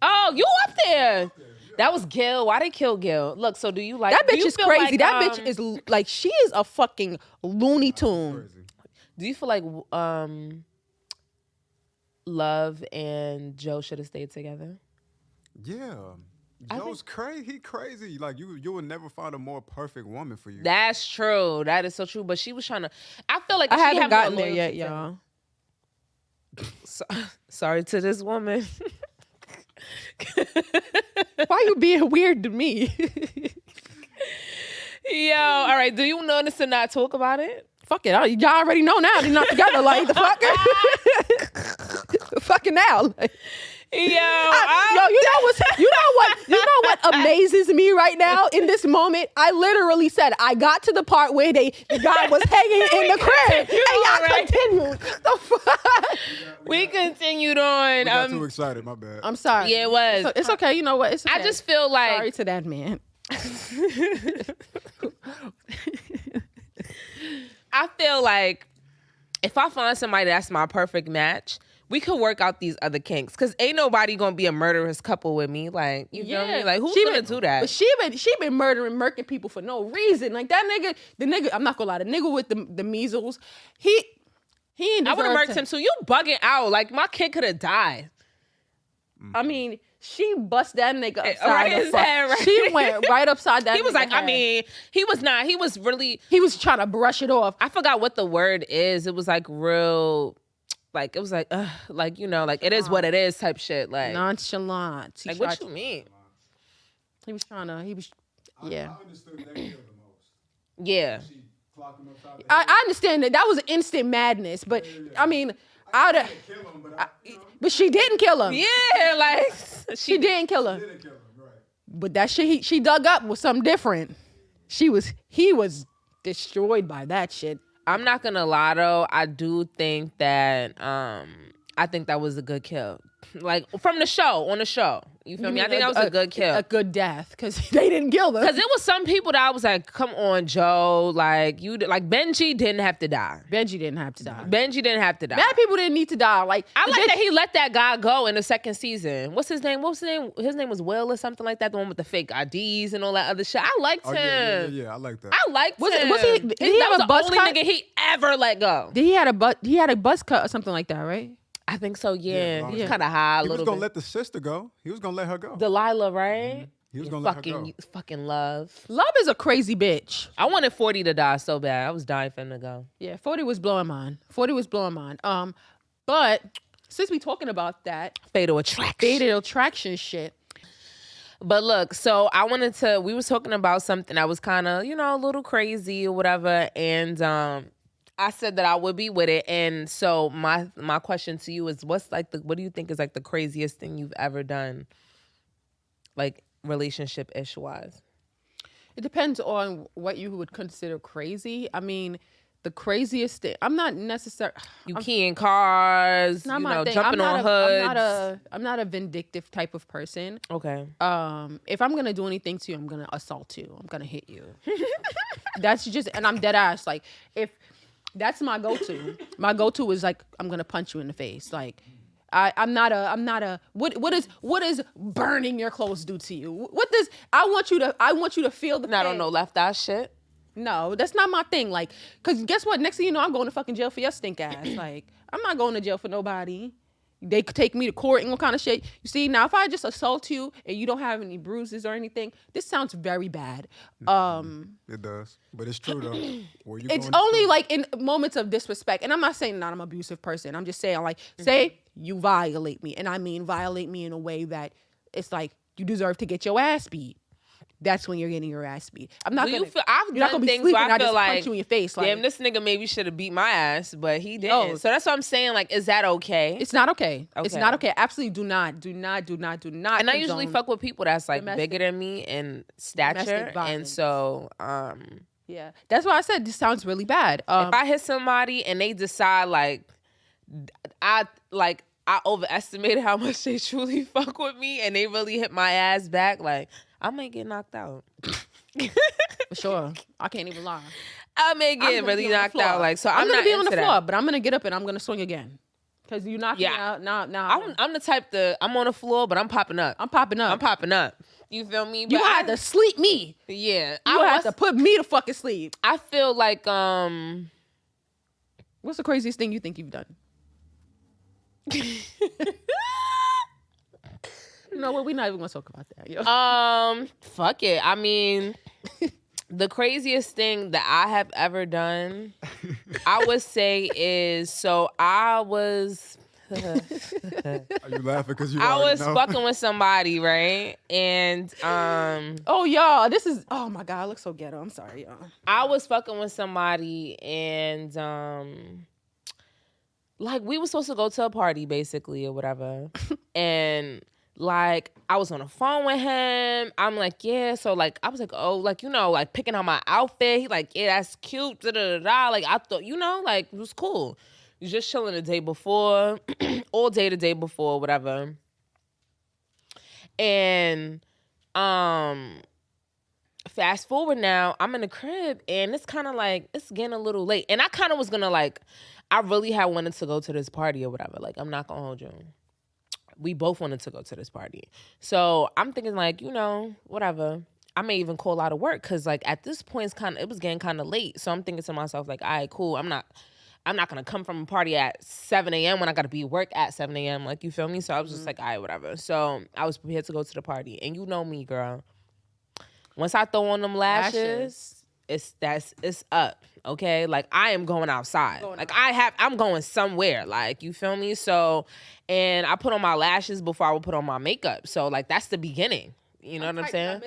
Oh, you up there? That was Gil. Why they kill Gil? Look, so do you like That do bitch you is feel crazy. like, That bitch is like she is a fucking Looney Tune. Crazy. Do you feel like Love and Joe should have stayed together? Yeah. Joe's crazy. He crazy. Like you would never find a more perfect woman for you. That's true. That is so true. But she was trying to. I feel like I she haven't had more gotten there yet, loyalty to y'all. him. Sorry to this woman. Why you being weird to me? Yo, all right. Do you notice to not talk about it? Fuck it. Y'all already know now. They're not together. Like the fuck. Fucking now. Like, Yo, you know what amazes me right now in this moment? I literally said I got to the part where the guy was hanging in the crib, and y'all right. continued. The fuck? we continued on. We got too excited. My bad. I'm sorry. Yeah, it was. It's okay. You know what? It's okay. I just feel like sorry to that man. I feel like if I find somebody that's my perfect match, we could work out these other kinks. Because ain't nobody going to be a murderous couple with me. Like, you feel me? Like, who's going to do that? But she been murking people for no reason. Like, that nigga, I'm not going to lie, the nigga with the measles, he ain't I would have murked him too. You bugging out. Like, my kid could have died. I mean, she bust that nigga upside right his head, right? She went right upside that. He was like, head. I mean, he was not. He was really. He was trying to brush it off. I forgot what the word is. It was like real, like it was like, you know, like it is what it is type shit. Like nonchalant. Like what you mean? He was trying to. Yeah. I understood that killed the most. Yeah. She clocked him upside the head. I understand that was instant madness, but I mean. But she didn't kill him. Yeah, like she didn't kill him. Right. But that shit she dug up was something different. He was destroyed by that shit. I'm not gonna lie though, I do think that I think that was a good kill. Like from the show, on the show. You feel me? I think that was a good kill. A good death, because they didn't kill them. Because it was some people that I was like, come on, Joe. Like, Benji didn't have to die. Benji didn't have to die. Bad people didn't need to die. Like, I like that he let that guy go in the second season. What's his name? His name was Will or something like that. The one with the fake IDs and all that other shit. I liked him. Yeah, I like that. I liked him. Did he have a buzz cut? Only nigga he ever let go. Did he had a buzz cut or something like that, right? I think so, yeah. He was Yeah. kind of high a little bit. He was going to let the sister go. He was going to let her go. Delilah, right? Mm-hmm. He was going to let her go. Fucking Love. Love is a crazy bitch. I wanted 40 to die so bad. I was dying for him to go. Yeah, 40 was blowing mine. But since we talking about that. Fatal attraction shit. But look, so we was talking about something that was kind of, you know, a little crazy or whatever. And I said that I would be with it. And so my question to you is, what do you think is like the craziest thing you've ever done? Like relationship-ish wise? It depends on what you would consider crazy. I mean, the craziest thing, I'm not necessarily... You keying cars, you know, jumping on hoods. I'm not a vindictive type of person. Okay. If I'm going to do anything to you, I'm going to assault you. I'm going to hit you. That's just... And I'm dead ass. Like, if... That's my go-to. My go-to is like, I'm going to punch you in the face. Like... I'm not a what is burning your clothes do to you? I want you to feel the pain. I don't know, left eye shit. No, that's not my thing. Like, cause guess what? Next thing you know, I'm going to fucking jail for your stink ass. Like, I'm not going to jail for nobody. They could take me to court and all kind of shit. You see, now if I just assault you and you don't have any bruises or anything, this sounds very bad. It does, but it's true though. It's only like in moments of disrespect, and I'm not saying that I'm an abusive person. I'm just saying, like, say you violate me, and I mean violate me in a way that it's like you deserve to get your ass beat. That's when you're getting your ass beat. I'm not gonna. I've done things where I feel like, punch you in your face. Like, damn, this nigga maybe should have beat my ass, but he didn't. No. So that's what I'm saying. Like, is that okay? It's not okay. It's not okay. Absolutely, do not. And I usually fuck with people that's like bigger than me in stature, and so yeah, that's why I said this sounds really bad. If I hit somebody and they decide like I overestimated how much they truly fuck with me, and they really hit my ass back, like, I might get knocked out. For sure. I can't even lie. I may get really knocked out. Like, so I'm gonna not be on the floor, that. but I'm gonna get up and I'm gonna swing again. Cause you knocked me out. Now I'm the type that I'm on the floor, but I'm popping up. I'm popping up. You feel me? You had to sleep me. Yeah. You had to put me to fucking sleep. I feel like what's the craziest thing you think you've done? No, well, we're not even gonna talk about that. Yo. Fuck it. I mean, the craziest thing that I have ever done, I would say is, so I was. Are you laughing because you? I was know? fucking with somebody, right? And oh y'all, this is, oh my god, I look so ghetto. I'm sorry, y'all. I was fucking with somebody, and like we were supposed to go to a party basically or whatever, and like I was on the phone with him. I'm like, yeah. So like I was like, oh, like, you know, like picking out my outfit. He like, yeah, that's cute. Da da da da. Like I thought, you know, like it was cool. He was just chilling the day before, all day the day before, whatever. And fast forward now, I'm in the crib and it's kind of like, it's getting a little late. And I kind of was going to like, I really had wanted to go to this party or whatever. Like, I'm not going to hold you. We both wanted to go to this party. So I'm thinking like, whatever. I may even call out of work because like at this point it was getting kind of late. So I'm thinking to myself like, all right, cool. I'm not gonna come from a party at 7 a.m. when I gotta be at work at 7 a.m. Like, you feel me? So I was just like, all right, whatever. So I was prepared to go to the party. And you know me, girl. Once I throw on them lashes. It's up. Okay, like I am going outside. I'm going somewhere. Like, you feel me? So, and I put on my lashes before I would put on my makeup. So like that's the beginning. You know what I'm saying?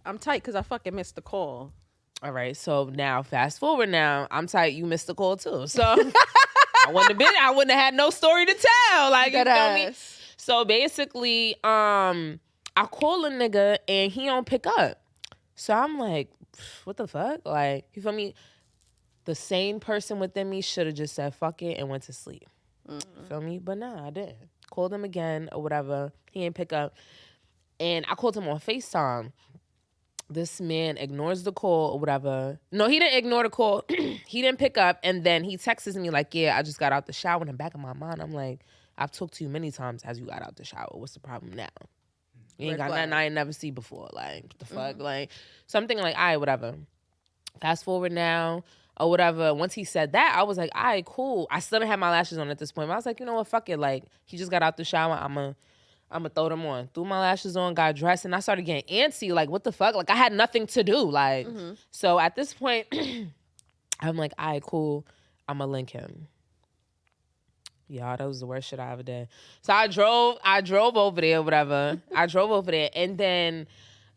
I'm tight because I fucking missed the call. All right, so now fast forward. Now I'm tight. You missed the call too. So I wouldn't have had no story to tell. Like, you feel me? So basically, I call a nigga and he don't pick up. So I'm like, what the fuck? Like, you feel me? The sane person within me should have just said fuck it and went to sleep. Feel me? But nah, I didn't. Called him again or whatever. He ain't pick up. And I called him on FaceTime. This man ignores the call or whatever. No, he didn't ignore the call. He didn't pick up. And then he texts me like, yeah, I just got out the shower. In the back of my mind, I'm like, I've talked to you many times as you got out the shower. What's the problem now? You ain't got nothing I ain't never see before. Like, what the fuck? Like, something like, all right, whatever. Fast forward now or whatever. Once he said that, I was like, all right, cool. I still didn't have my lashes on at this point. But I was like, you know what? Fuck it. Like, he just got out the shower. I'm going to throw them on. Threw my lashes on, got dressed, and I started getting antsy. Like, what the fuck? Like, I had nothing to do. Like, so at this point, I'm like, all right, cool. I'm going to link him. Y'all, that was the worst shit I ever did. So I drove over there, whatever. I drove over there, and then,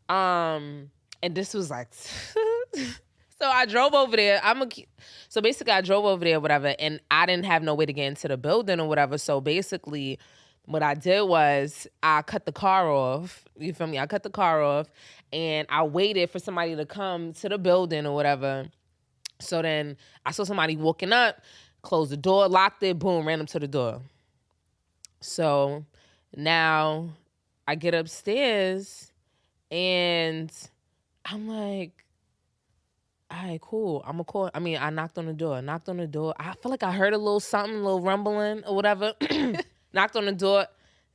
and this was like, so I drove over there. So basically, I drove over there, whatever, and I didn't have no way to get into the building or whatever. So basically, what I did was I cut the car off. You feel me? I cut the car off, and I waited for somebody to come to the building or whatever. So then I saw somebody walking up. Closed the door, locked it, boom, ran up to the door. So now I get upstairs and I'm like, all right, cool. I'm gonna call. I mean, I knocked on the door. I feel like I heard a little something, a little rumbling or whatever. Knocked on the door,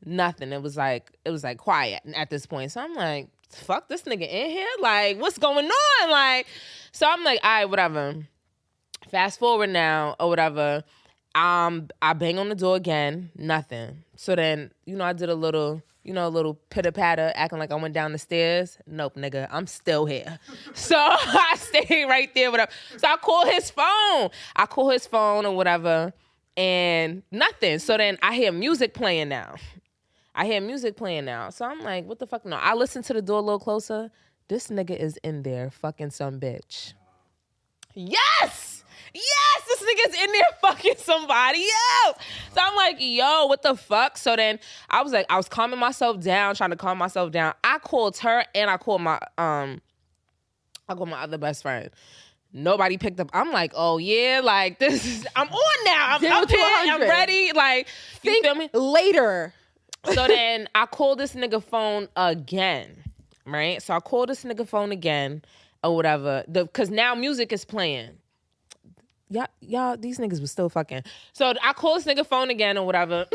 nothing. It was like quiet at this point. So I'm like, fuck this nigga in here? Like, what's going on? Like, so I'm like, all right, whatever. Fast forward now or whatever, I bang on the door again, nothing. So then, I did a little pitter-patter, acting like I went down the stairs. Nope, nigga, I'm still here. So I stayed right there, whatever. So I call his phone or whatever, and nothing. So then I hear music playing now. So I'm like, what the fuck? No, I listen to the door a little closer. This nigga is in there fucking some bitch. Yes, this nigga's in there fucking somebody else. So I'm like, yo, what the fuck? So then I was calming myself down, trying to calm myself down. I called her and I called my other best friend. Nobody picked up. I'm like, oh yeah, like this is, I'm on now. I'm up here, I'm ready. Like, you feel me? Later. So then I called this nigga phone again, right? So I called this nigga phone again or whatever, because now music is playing. Y'all, these niggas was still fucking. So I called this nigga phone again or whatever.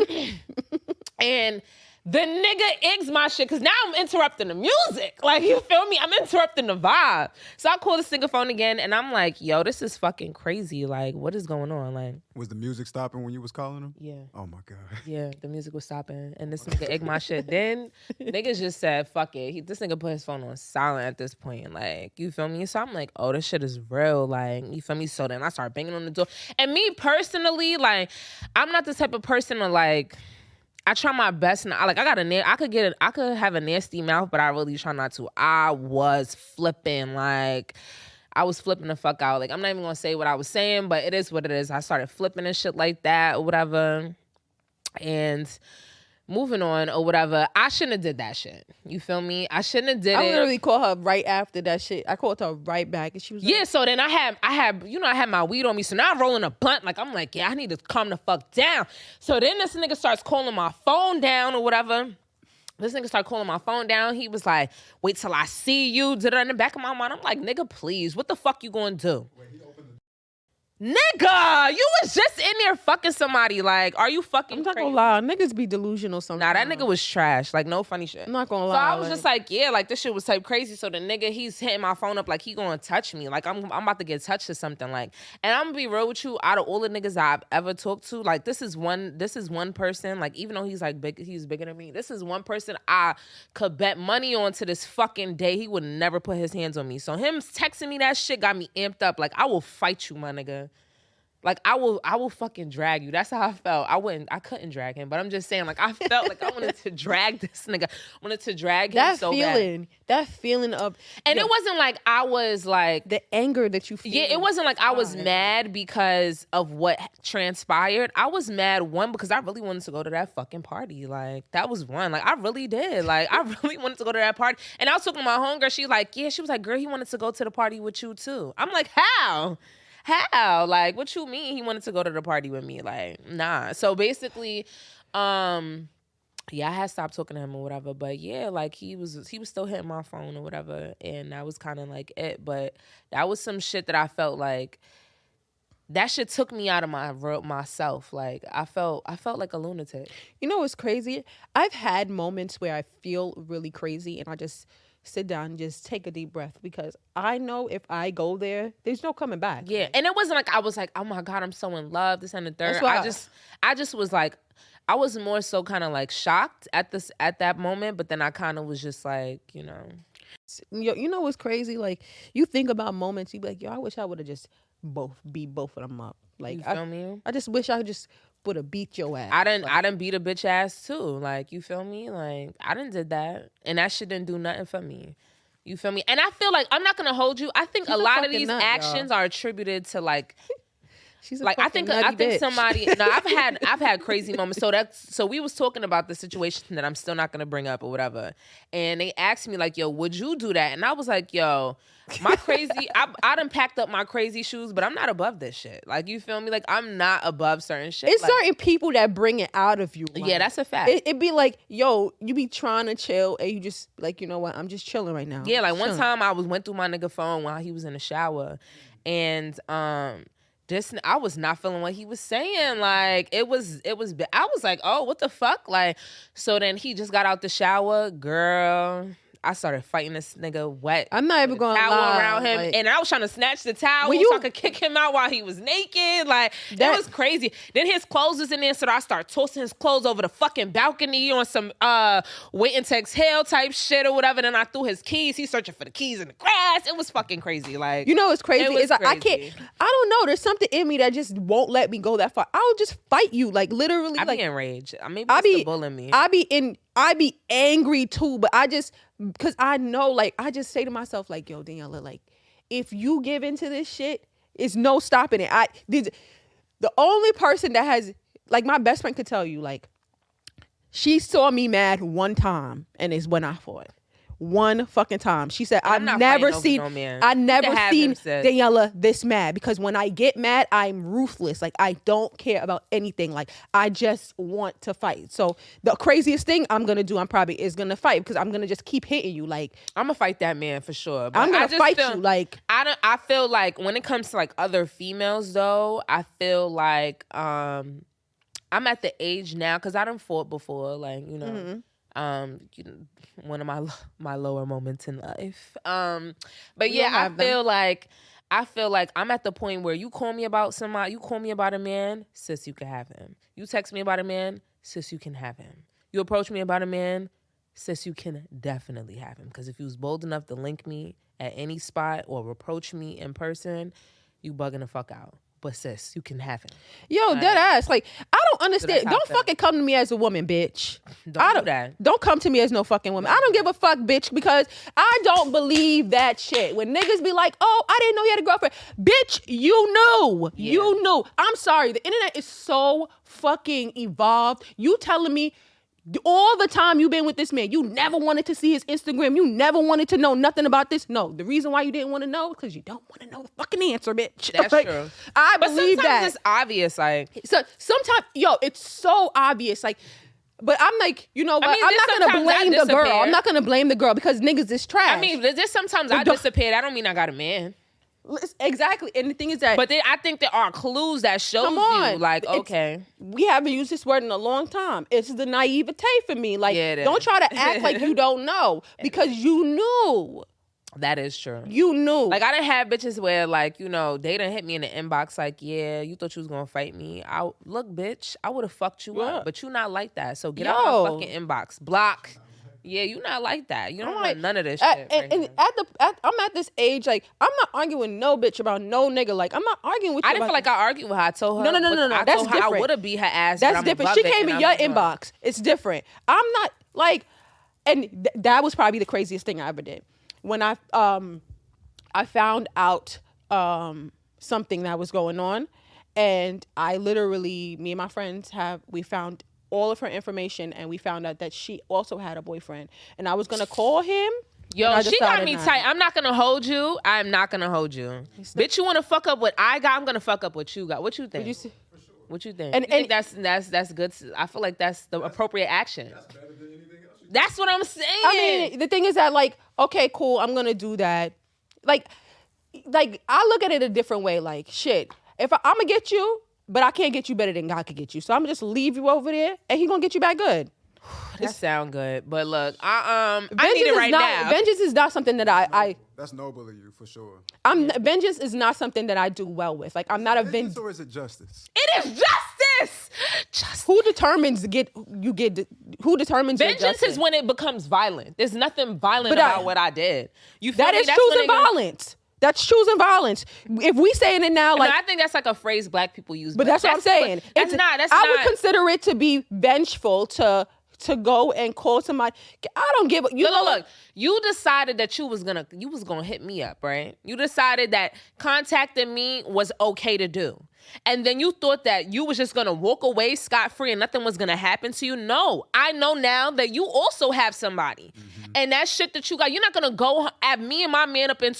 And the nigga eggs my shit because now I'm interrupting the music. Like, you feel me? I'm interrupting the vibe. So I called this nigga phone again and I'm like, yo, this is fucking crazy. Like, what is going on? Like, was the music stopping when you was calling him? Yeah. Oh my God. Yeah, the music was stopping. And this nigga egged my shit. Then niggas just said, fuck it. This nigga put his phone on silent at this point. Like, you feel me? So I'm like, oh, this shit is real. Like, you feel me? So then I started banging on the door. And me personally, like, I'm not the type of person to like, I try my best, and I could have a nasty mouth, but I really try not to. I was flipping, like, I was flipping the fuck out. Like, I'm not even gonna say what I was saying, but it is what it is. I started flipping and shit like that or whatever. And moving on or whatever, I shouldn't have did that shit. You feel me? I shouldn't have did it. I literally called her right after that shit. I called her right back and she was like, yeah, so then I had my weed on me. So now I'm rolling a blunt. Like, I'm like, yeah, I need to calm the fuck down. So then this nigga starts calling my phone down or whatever. This nigga started calling my phone down. He was like, wait till I see you. Did it in the back of my mind. I'm like, nigga, please. What the fuck you gonna do? Wait, he opened the nigga, you was just in there fucking somebody. Like, are you fucking I'm not crazy? gonna lie, niggas be delusional sometimes. Nah, that nigga was trash. Like, no funny shit. I'm not gonna lie. So I was just like, yeah, like this shit was type crazy. So the nigga, he's hitting my phone up like he gonna touch me. Like I'm about to get touched or something. Like, and I'm gonna be real with you. Out of all the niggas I've ever talked to, like this is one person. Like even though he's like big, he's bigger than me. This is one person I could bet money on to this fucking day he would never put his hands on me. So him texting me that shit got me amped up. Like I will fight you, my nigga. Like I will fucking drag you. That's how I felt. I couldn't drag him, but I'm just saying, like I felt like I wanted to drag this nigga. Wanted to drag him so bad. That feeling of, and it wasn't like I was like the anger that you feel. Yeah, it wasn't like I was mad because of what transpired. I was mad because I really wanted to go to that fucking party. Like that was one. Like I really did. Like I really wanted to go to that party. And I was talking to my homegirl. She's like, yeah. She was like, girl, he wanted to go to the party with you too. I'm like, how? How? Like, what you mean he wanted to go to the party with me? Like, nah. So basically, yeah, I had stopped talking to him or whatever. But yeah, like he was still hitting my phone or whatever, and that was kind of like it. But that was some shit that I felt like that shit took me out of myself. Like I felt like a lunatic. You know what's crazy? I've had moments where I feel really crazy, and I just sit down and just take a deep breath because I know if I go there, there's no coming back. Yeah, and it wasn't like I was like, oh my God, I'm so in love, this and the third. I just was like, I was more so kind of like shocked at that moment, but then I kind of was just like, you know. You know what's crazy? Like you think about moments, you be like, yo, I wish I would have just beat both of them up. Like you feel me? I just wish I just would have beat your ass. I done beat a bitch ass too. Like, you feel me? Like, I done did that. And that shit didn't do nothing for me. You feel me? And I feel like, I'm not gonna hold you. I think a lot of these actions are attributed to like, she's like I think somebody. No, I've had crazy moments. So we was talking about the situation that I'm still not gonna bring up or whatever. And they asked me like, yo, would you do that? And I was like, yo, my crazy, I done packed up my crazy shoes, but I'm not above this shit. Like, you feel me? Like, I'm not above certain shit. It's like, certain people that bring it out of you. Like, yeah, that's a fact. It be like, yo, you be trying to chill and you just like, you know what? I'm just chilling right now. Yeah, like one time I went through my nigga phone while he was in the shower, and I was not feeling what he was saying. Like it was. I was like, oh, what the fuck? Like, so then he just got out the shower, girl. I started fighting this nigga wet. I'm not even going to lie. Around him, like, and I was trying to snatch the towel so I could kick him out while he was naked. Like, that was crazy. Then his clothes was in there, so I started tossing his clothes over the fucking balcony on some waiting to exhale type shit or whatever. Then I threw his keys. He's searching for the keys in the grass. It was fucking crazy. Like, you know what's crazy? It's like, crazy. I don't know. There's something in me that just won't let me go that far. I'll just fight you. Like, literally. I like, be enraged. Maybe it's the bull in me. I be angry too, but because I know, like, I just say to myself, like, yo, Daniela, like, if you give into this shit, it's no stopping it. The only person that has, like, my best friend could tell you, like, she saw me mad one time, and it's when I fought. One fucking time. She said, I've never seen Daniela this mad, because when I get mad, I'm ruthless. Like, I don't care about anything. Like, I just want to fight. So the craziest thing I'm going to do, I'm probably is going to fight, because I'm going to just keep hitting you. Like, I'm going to fight that man for sure. But I'm going to fight you. Like, I feel like when it comes to like other females though, I feel like, I'm at the age now, because I done fought before, like, you know, mm-hmm. One of my lower moments in life. But yeah, I feel like I'm at the point where you call me about somebody, you call me about a man, sis, you can have him. You text me about a man, sis, you can have him. You approach me about a man, sis, you can definitely have him. Because if you was bold enough to link me at any spot or approach me in person, you bugging the fuck out. But sis, you can have him. Yo, dead ass. Like, I don't understand. So don't fucking come to me as a woman, bitch. Don't do that. Don't come to me as no fucking woman. I don't give a fuck, bitch, because I don't believe that shit. When niggas be like, oh, I didn't know you had a girlfriend. Bitch, you knew. Yeah. You knew. I'm sorry. The internet is so fucking evolved. You telling me all the time you've been with this man, you never wanted to see his Instagram. You never wanted to know nothing about this. No, the reason why you didn't want to know is because you don't want to know the fucking answer, bitch. That's like, true. I believe that. Sometimes it's obvious. Like, so sometimes, yo, it's so obvious. Like, But I'm like, you know what? I mean, I'm not gonna sometimes I blame the girl. disappear. I'm not gonna blame the girl because niggas is trash. I mean, there's sometimes I disappear. That don't mean I got a man. Exactly. And the thing is that, But I think there are clues that shows come on, you, like, okay. we haven't used this word in a long time. It's the naivete for me. Like, Yeah, it don't is. try to act like you don't know because you knew. That is true. You knew. Like, I done had bitches where, like, you know, they done hit me in the inbox like, yeah, you thought you was gonna fight me. Look, bitch, I would have fucked you up, but you not like that. So get out my fucking inbox. Block. Yeah, you not like that. You don't want none of this shit. And I'm at this age, like, I'm not arguing with no bitch about no nigga. Like, I'm not arguing with you. I didn't feel like I argued with her. I told her. No. I That's told her different. I would have beat her ass. That's different. She came in your inbox. It's different. I'm not like, and that was probably the craziest thing I ever did. When I found out something that was going on, and I literally, me and my friends we found all of her information, and we found out that she also had a boyfriend, and I was gonna call him. Yo, she got me tight. I'm not gonna hold you. I'm not gonna hold you. Bitch, you wanna fuck up what I got? I'm gonna fuck up what you got. What you think? What you think? And you think that's good? I feel like that's the appropriate action. That's better than anything else. That's what I'm saying. I mean, the thing is that, like, okay, cool, I'm gonna do that. Like I look at it a different way. Like, shit, if I'm gonna get you, but I can't get you better than God could get you, so I'm gonna just leave you over there, and he gonna get you back good. That sound good, but look, I need it right now. Vengeance is not something that I. That's noble of you for sure. Vengeance is not something that I do well with. Like, I'm not a vengeance. Or is it justice? It is justice. Who determines who determines vengeance your justice? is when it becomes violent. There's nothing violent about what I did. You feel that me? is choosing violence. That's choosing violence. If we saying it now, like, I think that's like a phrase Black people use. But that's what I'm saying. That's I would consider it to be vengeful to go and call somebody. I don't give a look. You decided that you was gonna hit me up, right? You decided that contacting me was okay to do. And then you thought that you was just gonna walk away scot-free and nothing was gonna happen to you. No, I know now that you also have somebody. Mm-hmm. And that shit that you got, you're not gonna go at me and my man up in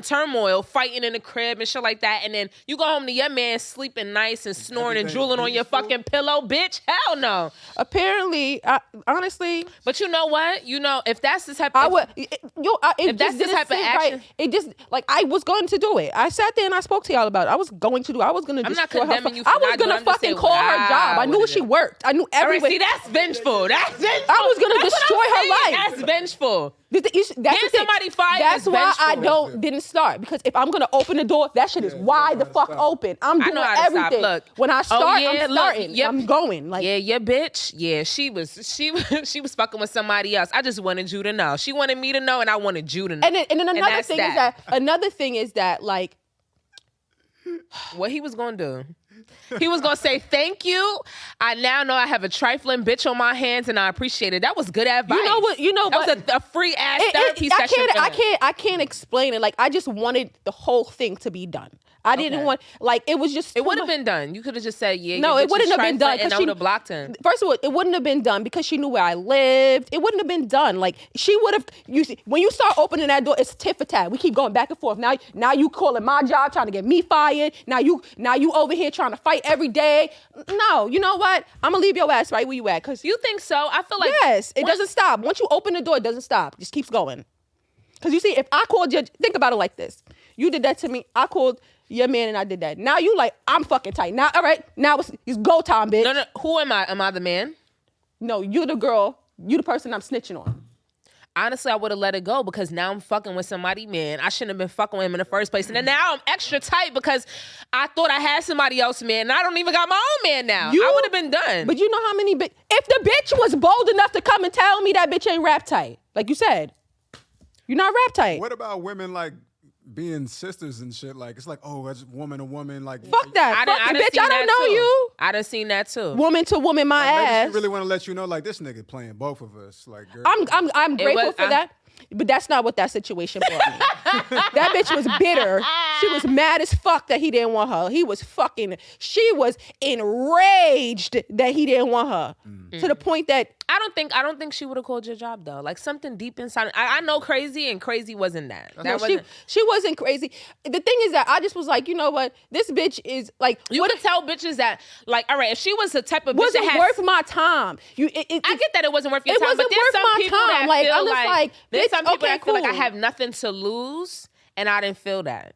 turmoil, fighting in the crib and shit like that. And then you go home to your man sleeping nice and snoring and drooling on your fucking pillow, bitch. Hell no. Apparently, honestly. But you know what? You know, if that's the type of... if that's the type of action... Right. It just, like, I was going to do it. I sat there and I spoke to y'all about it. I was going to do it. I was going to I'm not condemning you for I was going to fucking call her job. I knew where she worked. I knew everywhere. See, that's vengeful. That's vengeful. I was going to destroy her life. That's vengeful. That's somebody fired. That's why I didn't start. Because if I'm going to open the door, that shit is wide the fuck open. I'm doing everything. Look, when I start, I'm starting. I'm going. Like, yeah, your bitch. Yeah, she was fucking with somebody else. I just wanted you to know. She wanted me to know, and I wanted you to know. And then another thing is that like, what he was gonna do? He was gonna say thank you. I now know I have a trifling bitch on my hands, and I appreciate it. That was good advice. You know what? That was a free ass therapy session. I can't explain it. Like, I just wanted the whole thing to be done. I didn't want, like, it was just... It would have been done. You could have just said, yeah, no, it wouldn't have been done. And I would have blocked him. First of all, it wouldn't have been done because she knew where I lived. It wouldn't have been done. Like, she would have... You see, when you start opening that door, it's tit for tat. We keep going back and forth. Now you calling my job, trying to get me fired. Now you over here trying to fight every day. No, you know what? I'm going to leave your ass right where you at. Cause you think so? I feel like... Yes, it doesn't stop. Once you open the door, it doesn't stop. It just keeps going. Because you see, if I called you... Think about it like this. You did that to me. I called... your man and I did that. Now you like, I'm fucking tight. Now, all right, now it's go time, bitch. No, who am I? Am I the man? No, you the girl. You the person I'm snitching on. Honestly, I would have let it go because now I'm fucking with somebody, man. I shouldn't have been fucking with him in the first place. And then now I'm extra tight because I thought I had somebody else, man. And I don't even got my own man now. I would have been done. But you know how many if the bitch was bold enough to come and tell me that bitch ain't rap tight, like you said, you're not rap tight. What about women like being sisters and shit? Like, it's like, oh, that's woman to woman. Like, fuck that. Bitch, I don't know you. I done seen that too. Woman to woman, my ass. She really want to let you know, like, this nigga playing both of us. Like, girl. I'm grateful for that. But that's not what that situation brought me. That bitch was bitter. She was mad as fuck that he didn't want her. She was enraged that he didn't want her. To the point that I don't think she would have called your job though. Like something deep inside. I know crazy, and crazy wasn't that. That No, she wasn't crazy. The thing is that I just was like, you know what? This bitch is like. You could tell bitches that, like, all right, if she was the type of bitch wasn't that worth my time. I get that it wasn't worth your it time, wasn't but there's worth some my people time. that Like, feel I'm just like, there's bitch, some people okay, that feel like I cool. have nothing to lose, and I didn't feel that.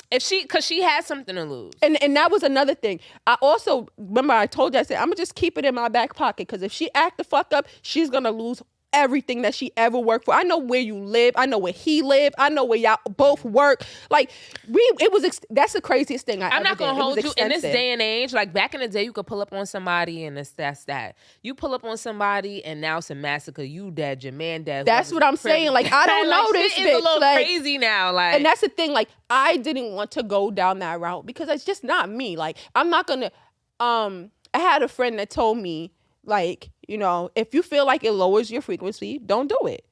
Because she had something to lose. And that was another thing. I also, remember I told you, I said, I'm going to just keep it in my back pocket because if she act the fuck up, she's going to lose everything that she ever worked for. I know where you live. I know where he lived. I know where y'all both work. Like, that's the craziest thing I'm not going to hold you. In this day and age, like back in the day, you could pull up on somebody and that's that. You pull up on somebody and now it's a massacre. You dead, your man dead. That's what I'm saying. Like, I don't know this shit bitch. Is a little like, crazy now. Like, and that's the thing. Like, I didn't want to go down that route because it's just not me. Like, I'm not going to, I had a friend that told me, like, you know, if you feel like it lowers your frequency, don't do it.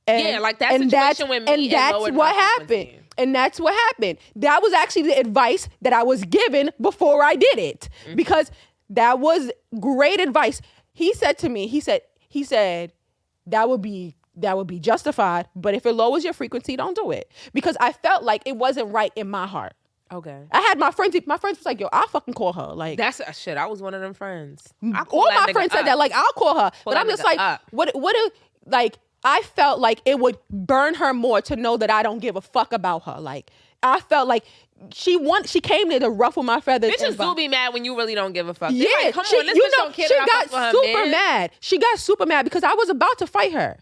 And, yeah, like that situation with me. And that's what happened. And that's what happened. That was actually the advice that I was given before I did it. Mm-hmm. Because that was great advice. He said to me, he said, that would be justified. But if it lowers your frequency, don't do it. Because I felt like it wasn't right in my heart. Okay. I had my friends was like, yo, I'll fucking call her. Like, that's shit. I was one of them friends. All my friends said that, like, I'll call her. But I'm just like, what like, I felt like it would burn her more to know that I don't give a fuck about her. Like, I felt like she came there to ruffle my feathers. Bitches do be mad when you really don't give a fuck. Yeah, like, come on, this bitch don't care. She got super mad. She got super mad because I was about to fight her.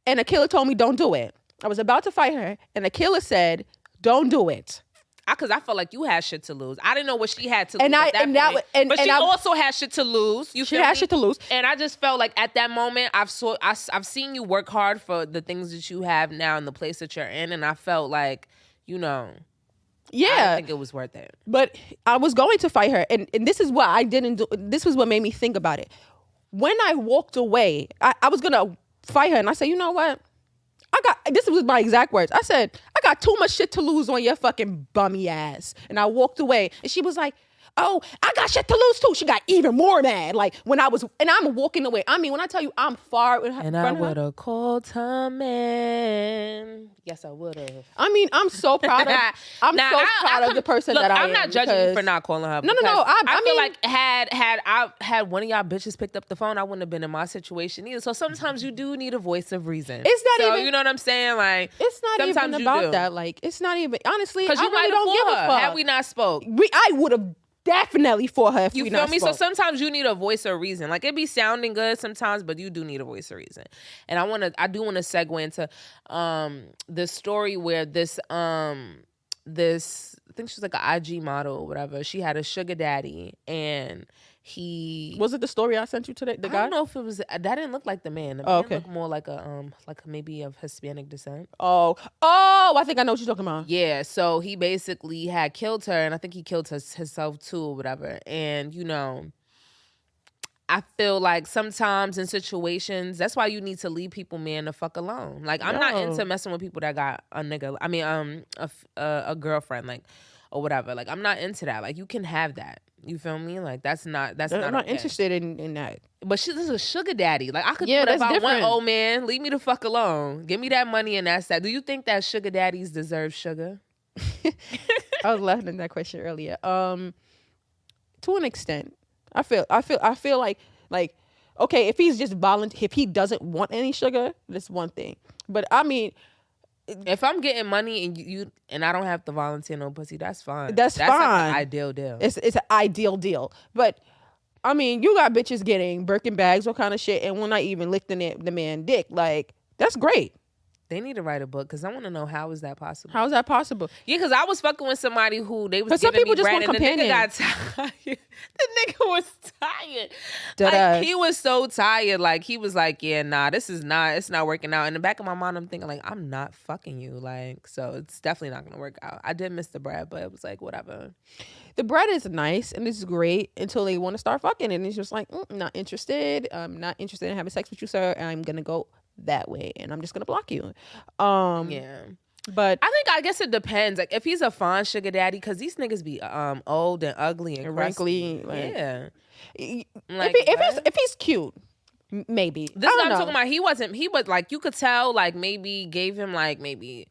And Akila told me, don't do it. I was about to fight her. And Akila said, don't do it. Because I felt like you had shit to lose. I didn't know what she had to lose. But she also had shit to lose. She had shit to lose. And I just felt like at that moment, I've seen you work hard for the things that you have now in the place that you're in. And I felt like, you know, yeah, I didn't think it was worth it. But I was going to fight her. And this is what I didn't do. This was what made me think about it. When I walked away, I was going to fight her. And I said, you know what? This was my exact words. I said, I got too much shit to lose on your fucking bummy ass. And I walked away. And she was like, oh, I got shit to lose too. She got even more mad. Like when I'm walking away. I mean, when I tell you I'm far in her. And I would have called her man. Yes, I would have. I mean, I'm so proud of the person that I am. I'm not judging you for not calling her. No. I feel like had one of y'all bitches picked up the phone, I wouldn't have been in my situation either. So sometimes you do need a voice of reason. It's not even, you know what I'm saying? Like it's not even about that. Like it's not even, honestly, I really don't give a fuck. Had we not spoke, I would have definitely for her if we not spoke. You feel me? So sometimes you need a voice of reason. Like it be sounding good sometimes, but you do need a voice of reason. And I do want to segue into the story where this I think she was like an IG model or whatever. She had a sugar daddy and he was it the story I sent you today? The guy? I don't know if it was that didn't look like the man. The man looked more like like maybe of Hispanic descent. Oh, I think I know what you're talking about. Yeah, so he basically had killed her, and I think he killed himself too, or whatever. And you know, I feel like sometimes in situations, that's why you need to leave people, man, the fuck alone. Like I'm not into messing with people that got a nigga. I mean, a girlfriend, like or whatever. Like I'm not into that. Like you can have that. You feel me? Like that's not. I'm not interested in that. But this is a sugar daddy. Like I could put up I want, old man, leave me the fuck alone. Give me that money and that's that. Do you think that sugar daddies deserve sugar? I was laughing at that question earlier. To an extent, I feel like okay, if he's just if he doesn't want any sugar, that's one thing. But I mean, if I'm getting money and you and I don't have to volunteer no pussy, that's fine. That's fine. Like an ideal deal. It's an ideal deal. But I mean, you got bitches getting Birkin bags, all kind of shit, and we're not even lifting the man dick. Like that's great. They need to write a book because I want to know how is that possible. How is that possible? Yeah, because I was fucking with somebody who they was giving some people me just bread want and the nigga got tired. The nigga was tired. Like, he was so tired. Like he was like, yeah, nah, it's not working out. In the back of my mind, I'm thinking like, I'm not fucking you. Like, so it's definitely not gonna work out. I did miss the bread, but it was like whatever. The bread is nice and it's great until they want to start fucking, and it's just like, not interested. I'm not interested in having sex with you, sir. And I'm gonna go that way and I'm just gonna block you. Yeah. But I guess it depends. Like if he's a fine sugar daddy, because these niggas be old and ugly and wrinkly. Yeah. Like, if he's cute, Maybe. This I guy don't I'm know. talking about, he was like, you could tell, like, maybe gave him like maybe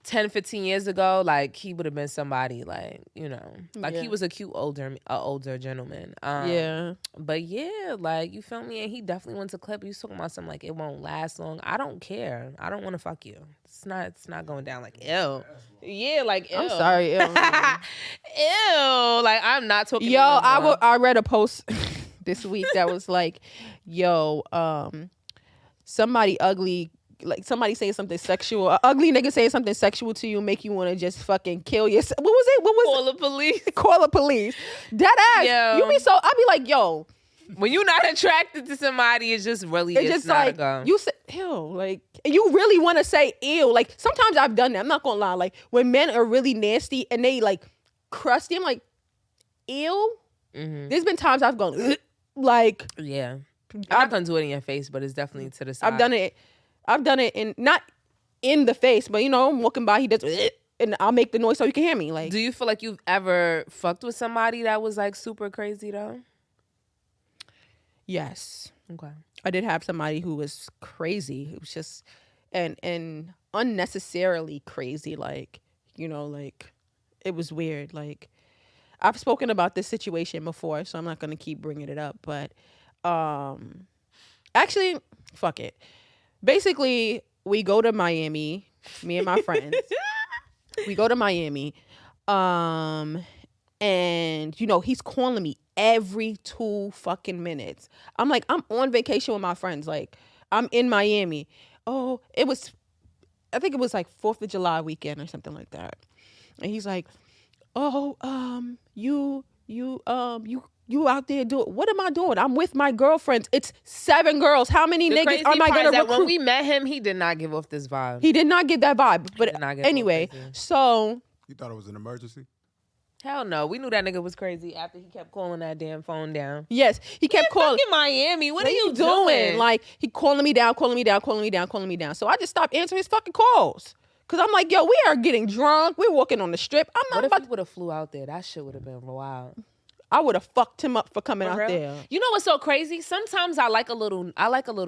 10, 15 years ago, like he would have been somebody like, you know, like he was a cute older gentleman. Yeah. But yeah, like, you feel me? And he definitely went to clip. You was talking about something like it won't last long. I don't care. I don't want to fuck you. It's not going down like ew. Yeah, like ew. I'm sorry. Ew. Ew. Like, I'm not talking. Yo, I read a post this week that was like, yo, somebody ugly, like somebody saying something sexual, an ugly nigga saying something sexual to you, make you want to just fucking kill yourself. What was it? What was Call the police. Call the police. Dead ass. Yo. You be so. I be like, yo. When you're not attracted to somebody, it's just really, it's just not like a go. you say ew, like you really want to say ew. Like sometimes I've done that. I'm not gonna lie. Like when men are really nasty and they like crusty, I'm like ew. Mm-hmm. There's been times I've gone ugh, like yeah. I'm not gonna do it in your face, but it's definitely to the side. I've done it in not in the face, but you know, I'm walking by, he does ugh, and I'll make the noise so you can hear me. Like, do you feel like you've ever fucked with somebody that was like super crazy though? Yes. Okay. I did have somebody who was crazy. It was just and unnecessarily crazy. Like, you know, like it was weird. Like I've spoken about this situation before, so I'm not gonna keep bringing it up. But actually, fuck it. Basically, we go to Miami. Me and my friends. We go to Miami. And you know, he's calling me every 2 fucking minutes. I'm like, I'm on vacation with my friends. Like, I'm in Miami. Oh, I think it was like 4th of July weekend or something like that. And he's like, oh, you out there doing, what am I doing? I'm with my girlfriends. It's 7 girls. How many niggas am I gonna recruit? When we met him, he did not give off this vibe. He did not get that vibe. But anyway, so. You thought it was an emergency? Hell no. We knew that nigga was crazy after he kept calling that damn phone down. Yes, he kept calling. Fucking Miami. What are you doing? Like, he calling me down. So I just stopped answering his fucking calls. Because I'm like, yo, we are getting drunk. We're walking on the strip. What if he would have flew out there? That shit would have been wild. I would have fucked him up for coming out there. You know what's so crazy? Sometimes I like a little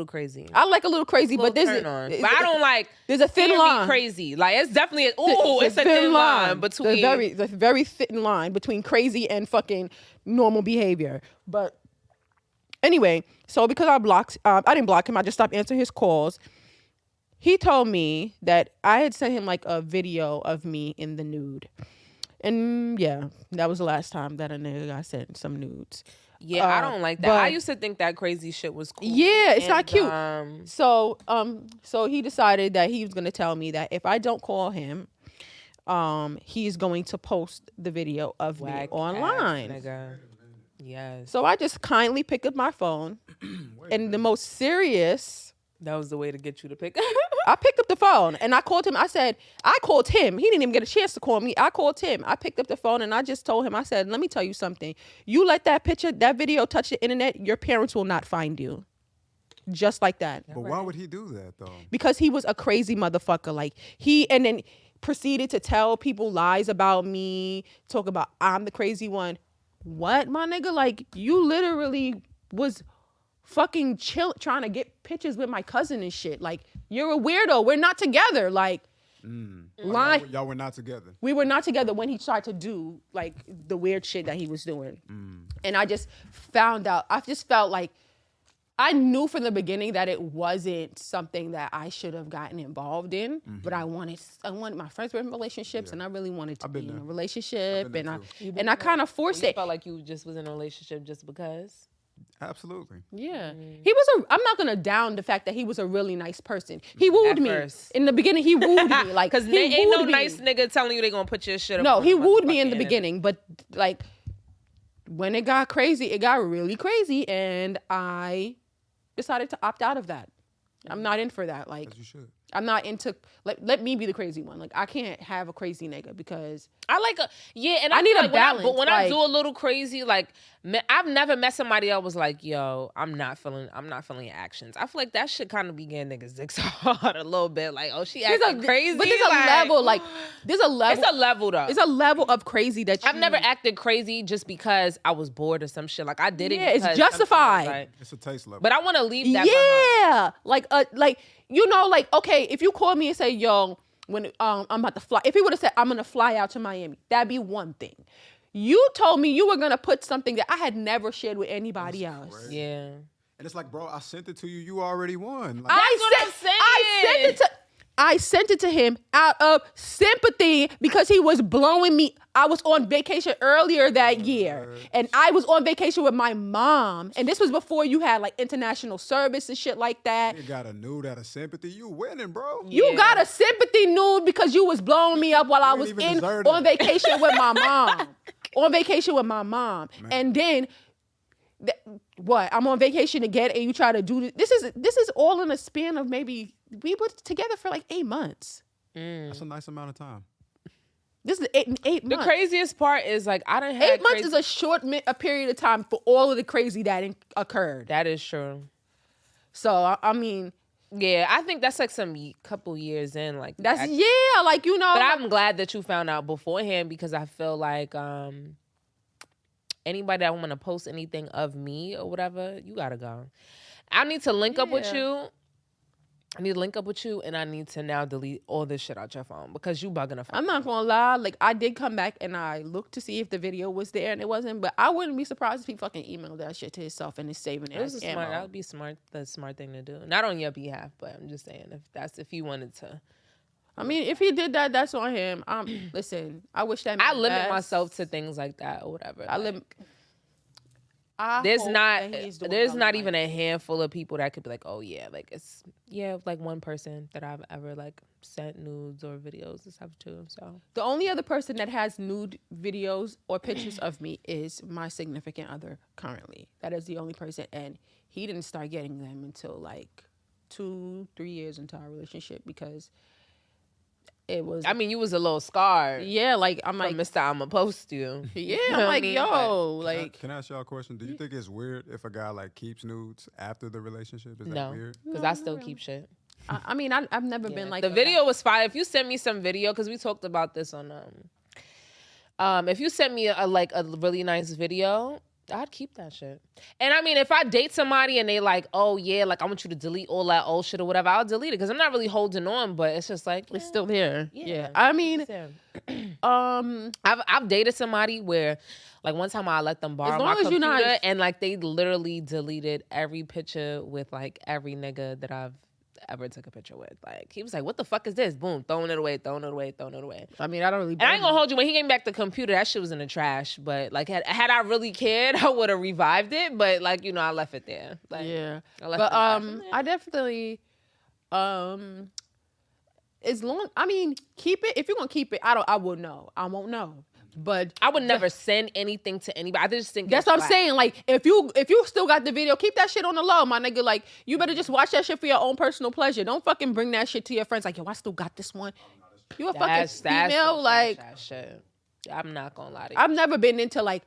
crazy. I like a little crazy, but there's but I don't like. There's a thin line. Crazy, like it's definitely it's a thin line between the very thin line between crazy and fucking normal behavior. But anyway, so because I didn't block him. I just stopped answering his calls. He told me that I had sent him like a video of me in the nude. And yeah, that was the last time that a nigga got sent some nudes. Yeah, I don't like that. I used to think that crazy shit was cool. Yeah, it's not cute. So he decided that he was gonna tell me that if I don't call him, he's going to post the video of me online. Nigga. Yes. So I just kindly pick up my phone, and the most serious. That was the way to get you to pick up. I picked up the phone and I called him. I called him. He didn't even get a chance to call me. I called him. I picked up the phone and I just told him, I said, let me tell you something. You let that video touch the internet, your parents will not find you. Just like that. But why would he do that though? Because he was a crazy motherfucker. Like and then proceeded to tell people lies about me, talk about I'm the crazy one. What, my nigga? Like, you literally was fucking chill trying to get pictures with my cousin and shit. Like, you're a weirdo. We're not together. Like, y'all were not together. We were not together when he tried to do like the weird shit that he was doing. And I just found out. I just felt like I knew from the beginning that it wasn't something that I should have gotten involved in. But I wanted my friends were in relationships, and I really wanted to be in a relationship, and I kind of forced it. You felt like you just was in a relationship just because. Absolutely. Yeah. I'm not going to down the fact that he was a really nice person. He wooed me. First. In the beginning, he wooed me. Like, because there ain't no nice nigga telling you they going to put your shit up. No, he wooed me in the beginning. But, like, when it got crazy, it got really crazy. And I decided to opt out of that. I'm not in for that. Like, as you should. I'm not into, let me be the crazy one. Like, I can't have a crazy nigga because I like and I need a balance. But when I do a little crazy, like, I've never met somebody that was like, yo, I'm not feeling your actions. I feel like that shit kind of be getting niggas dicks hard a little bit. Like, oh, she acting crazy. But there's a level, like, there's a level. It's a level, though. It's a level of crazy that I've never acted crazy just because I was bored or some shit. Like, I did it. Yeah, it's justified. Like, It's a taste level. but I want to leave that behind. Like, you know, like, okay, if you call me and say, yo, when I'm about to fly, if he would have said, I'm going to fly out to Miami, that'd be one thing. You told me you were going to put something that I had never shared with anybody else. Crazy. Yeah. And it's like, bro, I sent it to you. You already won. Like, I'm saying. I sent it to him out of sympathy because he was blowing me. I was on vacation earlier that year, and I was on vacation with my mom. And this was before you had like international service and shit like that. you got a nude out of sympathy. You winning, bro. You got a sympathy nude because you was blowing me up while I was on vacation with my mom. On vacation with my mom, man. And then. What? I'm on vacation again, and you try to do this. This is all in a span of maybe we were together for like 8 months. That's a nice amount of time. This is eight months. The craziest part is like I done had 8 months is a short a period of time for all of the crazy that occurred. That is true. So I mean, yeah, I think that's like some couple years in. Like that's like you know. But I'm glad that you found out beforehand because I feel like anybody that want to post anything of me or whatever, you gotta go. I need to link up with you. I need to link up with you, and I need to now delete all this shit out your phone because you bugging a phone. I'm not gonna lie. Like I did come back and I looked to see if the video was there, and it wasn't. But I wouldn't be surprised if he fucking emailed that shit to himself and is saving it. That would be smart. The smart thing to do. Not on your behalf, but I'm just saying if he wanted to. I mean, if he did that, that's on him. Listen, I wish that. I limit myself to things like that or whatever. There's not even a handful of people that could be like, oh yeah, like it's like one person that I've ever like sent nudes or videos and stuff to. So the only other person that has nude videos or pictures of me is my significant other currently. That is the only person, and he didn't start getting them until like 2-3 years into our relationship because. It was. I mean, you was a little scarred. Yeah, like I'm like, Mr. I'ma post you. Yeah, I'm like, yo, like. Can I ask y'all a question? Do you think it's weird if a guy like keeps nudes after the relationship? Is that weird? Because I still keep shit. I mean, I've never been like the video was fire. If you send me some video, because we talked about this on if you sent me a really nice video. I'd keep that shit. And I mean, if I date somebody and they like, oh yeah, like I want you to delete all that old shit or whatever, I'll delete it because I'm not really holding on, but it's just like it's still there. Yeah. I mean, I've dated somebody where like one time I let them borrow my computer and like they literally deleted every picture with like every nigga that I've ever took a picture with. Like he was like, what the fuck is this? Boom, throwing it away. I mean, I don't really and I ain't gonna hold you, when he gave me back the computer, that shit was in the trash. But like had I really cared, I would have revived it. But like, you know, I left it there. Like, yeah. I I definitely as long keep it. If you're gonna keep it, I won't know. But I would never send anything to anybody. I just think that's what I'm saying. Like if you still got the video, keep that shit on the low, my nigga. Like you better just watch that shit for your own personal pleasure. Don't fucking bring that shit to your friends. Like yo, I still got this one. You a fucking female? Like that shit. I'm not gonna lie to you. I've never been into like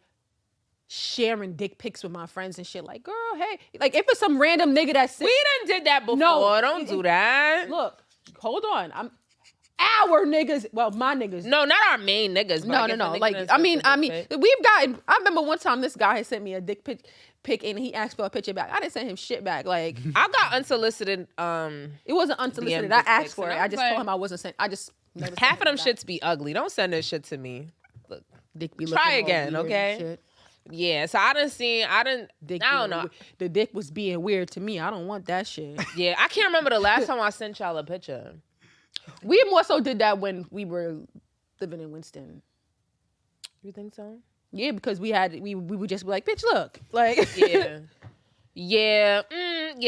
sharing dick pics with my friends and shit. Like girl, hey, like if it's some random nigga that's we done did that before. No, don't do that. Look, hold on. Our niggas, well, my niggas. No, not our main niggas. No. Like, I mean, we've gotten. I remember one time this guy had sent me a dick pic and he asked for a picture back. I didn't send him shit back. Like, I got unsolicited. It wasn't unsolicited. I asked for it. I just told him I wasn't sent. I just half of them shits be ugly. Don't send this shit to me. Look, dick be try again, okay? Yeah, so I don't know. The dick was being weird to me. I don't want that shit. Yeah, I can't remember the last time I sent y'all a picture. We more so did that when we were living in Winston. You think so? Yeah, because we would just be like, bitch, look. Like Yeah.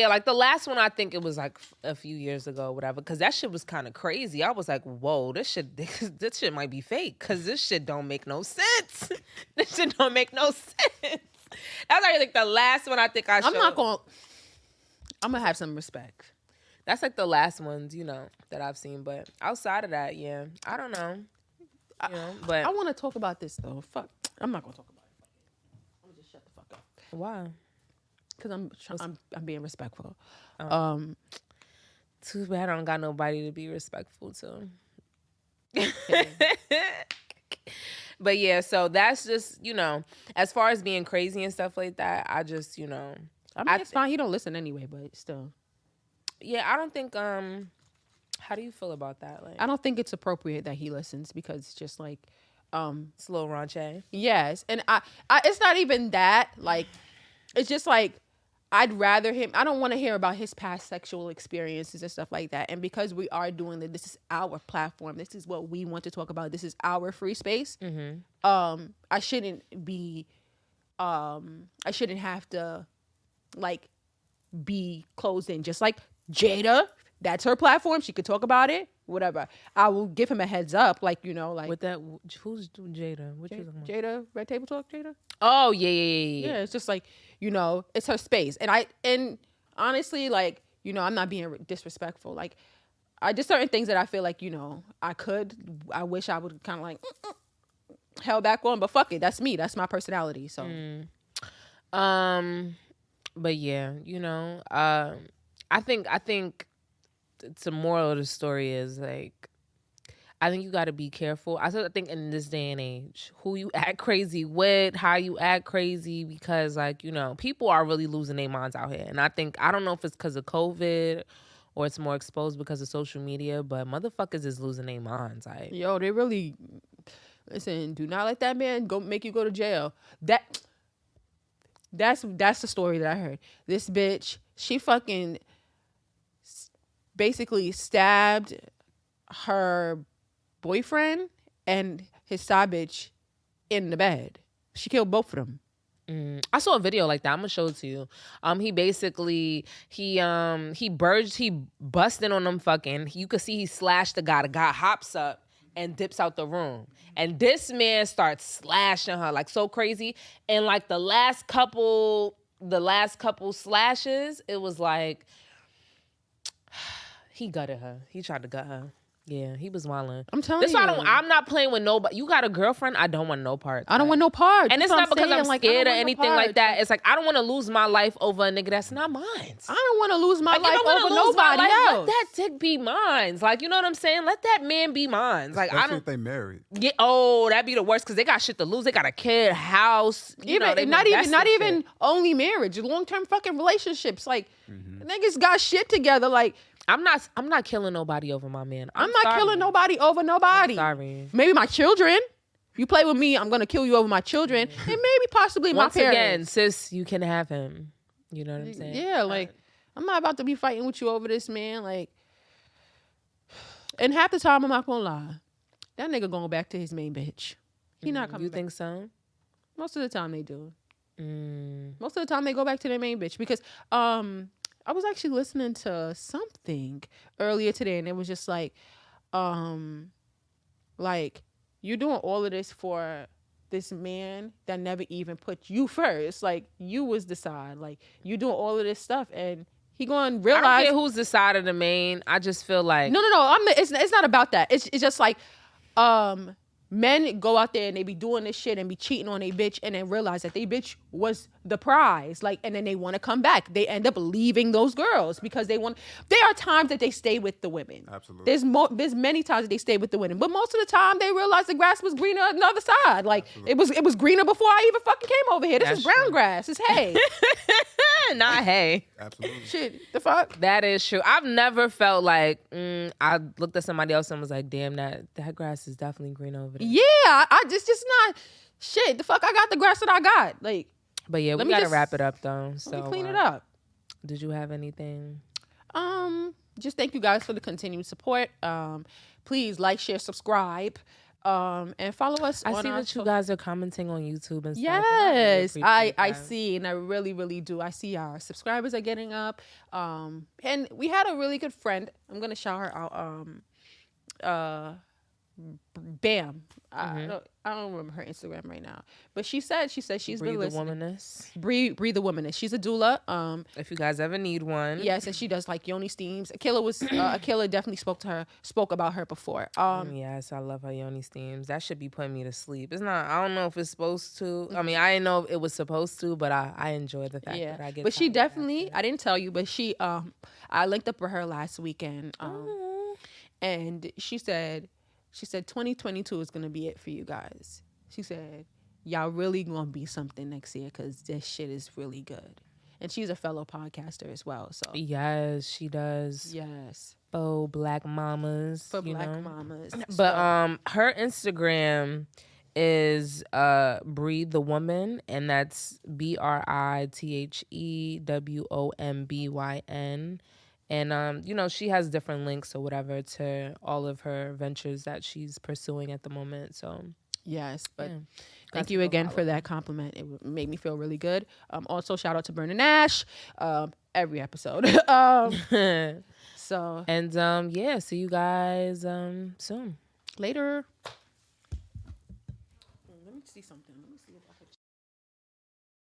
Like the last one, I think it was like a few years ago or whatever, because that shit was kind of crazy. I was like, whoa, this shit might be fake because this shit don't make no sense. This shit don't make no sense. That's like the last one I think I showed. I'm going to have some respect. That's like the last ones, you know, that I've seen. But outside of that, yeah, I don't know. But I want to talk about this though. Fuck, I'm not gonna talk about it. I'm gonna just shut the fuck up. Why? Because I'm being respectful. Um, Too bad I don't got nobody to be respectful to. But yeah, so that's just, as far as being crazy and stuff like that, I just, I mean, it's fine. He don't listen anyway, but still. Yeah, I don't think, how do you feel about that? Like, I don't think it's appropriate that he listens because it's just like, it's a little raunchy. yes. And I it's not even that, like, it's just like, I'd rather him. I don't want to hear about his past sexual experiences and stuff like that. And because we are doing this is our platform. This is what we want to talk about. This is our free space. I shouldn't be. I shouldn't have to, like, be closed in. Just like Jada, that's her platform. She could talk about it. Whatever. I will give him a heads up. Like, like with that. Who's Jada? Which is Jada? Red Table Talk. Jada. Oh yeah. Yeah, it's just like, it's her space. And honestly, like, I'm not being disrespectful. Like, I just certain things that I feel like, I wish I would kind of like held back on, but fuck it. That's me. That's my personality. So, but yeah, I think the moral of the story is like, I think you got to be careful. I think in this day and age, who you act crazy with, how you act crazy, because like, people are really losing their minds out here. And I don't know if it's because of COVID or it's more exposed because of social media, but motherfuckers is losing their minds. Yo, they really, listen, do not let that man make you go to jail. That's the story that I heard. This bitch, she fucking basically stabbed her boyfriend and his side bitch in the bed. She killed both of them. I saw a video like that. I'm gonna show it to you. He basically he busted on them fucking. You could see he slashed the guy. The guy hops up and dips out the room. And this man starts slashing her like so crazy. And like the last couple slashes, it was like he gutted her. He tried to gut her. Yeah, he was wilding. I'm telling you. That's why I'm not playing with nobody. You got a girlfriend? I don't want no parts. I don't want no parts. And it's not because I'm scared or anything like that. It's like, I don't want to lose my life over a nigga that's not mine. I don't want to lose my life over nobody else. Let that dick be mine. Like, you know what I'm saying? Let that man be mine. Like, especially if they married. Yeah, that'd be the worst because they got shit to lose. They got a kid, house. Not even only marriage, long-term fucking relationships. Like, niggas got shit together. Like, I'm not killing nobody over my man. I'm not killing nobody over nobody. I'm sorry. Maybe my children. If you play with me, I'm gonna kill you over my children. And maybe possibly my parents. Once again, sis, you can have him. You know what I'm saying? Yeah, like, I'm not about to be fighting with you over this, man. Like, and half the time, I'm not gonna lie. That nigga going back to his main bitch. He not coming back. You think so? Most of the time they do. Most of the time they go back to their main bitch because I was actually listening to something earlier today, and it was just like you're doing all of this for this man that never even put you first. Like, you was the side. Like, you doing all of this stuff, and he going to realize. I don't care who's the side of the main. I just feel like no. It's not about that. It's just like men go out there and they be doing this shit and be cheating on a bitch and then realize that they bitch was the prize. Like, and then they want to come back. They end up leaving those girls because they want. There are times that they stay with the women. Absolutely. There's many times that they stay with the women, but most of the time they realize the grass was greener on the other side. Like, it was greener before I even fucking came over here. This is brown grass. It's hay. Not hay. Absolutely. Shit, the fuck? That is true. I've never felt like I looked at somebody else and was like, damn, that grass is definitely green over there. Yeah, I just not shit. The fuck, I got the grass that I got. Like, but yeah, we gotta wrap it up though. So let me clean it up. Did you have anything? Just thank you guys for the continued support. Please like, share, subscribe. And follow us. I see that you guys are commenting on YouTube and stuff. Yes, I see, and I really, really do. I see our subscribers are getting up. And we had a really good friend. I'm gonna shout her out. Bam. I don't remember her Instagram right now, but she said she's been Breathe the listening. Womaness. Breathe the Womaness. She's a doula. If you guys ever need one. Yes, and she does like yoni steams. Akila definitely spoke about her before. Yes, I love her yoni steams. That should be putting me to sleep. It's not. I don't know if it's supposed to. I mean, I didn't know if it was supposed to, but I enjoy the fact Yeah, that I get. but she tired definitely. after. I didn't tell you, but I linked up with her last weekend. Oh. And she said 2022 is gonna be it for you guys. She said y'all really gonna be something next year because this shit is really good. And she's a fellow podcaster as well. So Yes, she does. yes, For black mamas, for you black know. mamas. But So, her Instagram is Breathe the Woman, and that's BRITHEWOMBYN. And you know, she has different links or whatever to all of her ventures that she's pursuing at the moment. So yes, but yeah. thank Guys you can go again follow for that compliment. It made me feel really good. Also, shout out to Burn and Nash. Every episode. her. So And yeah, see you guys soon. later. Let me see something.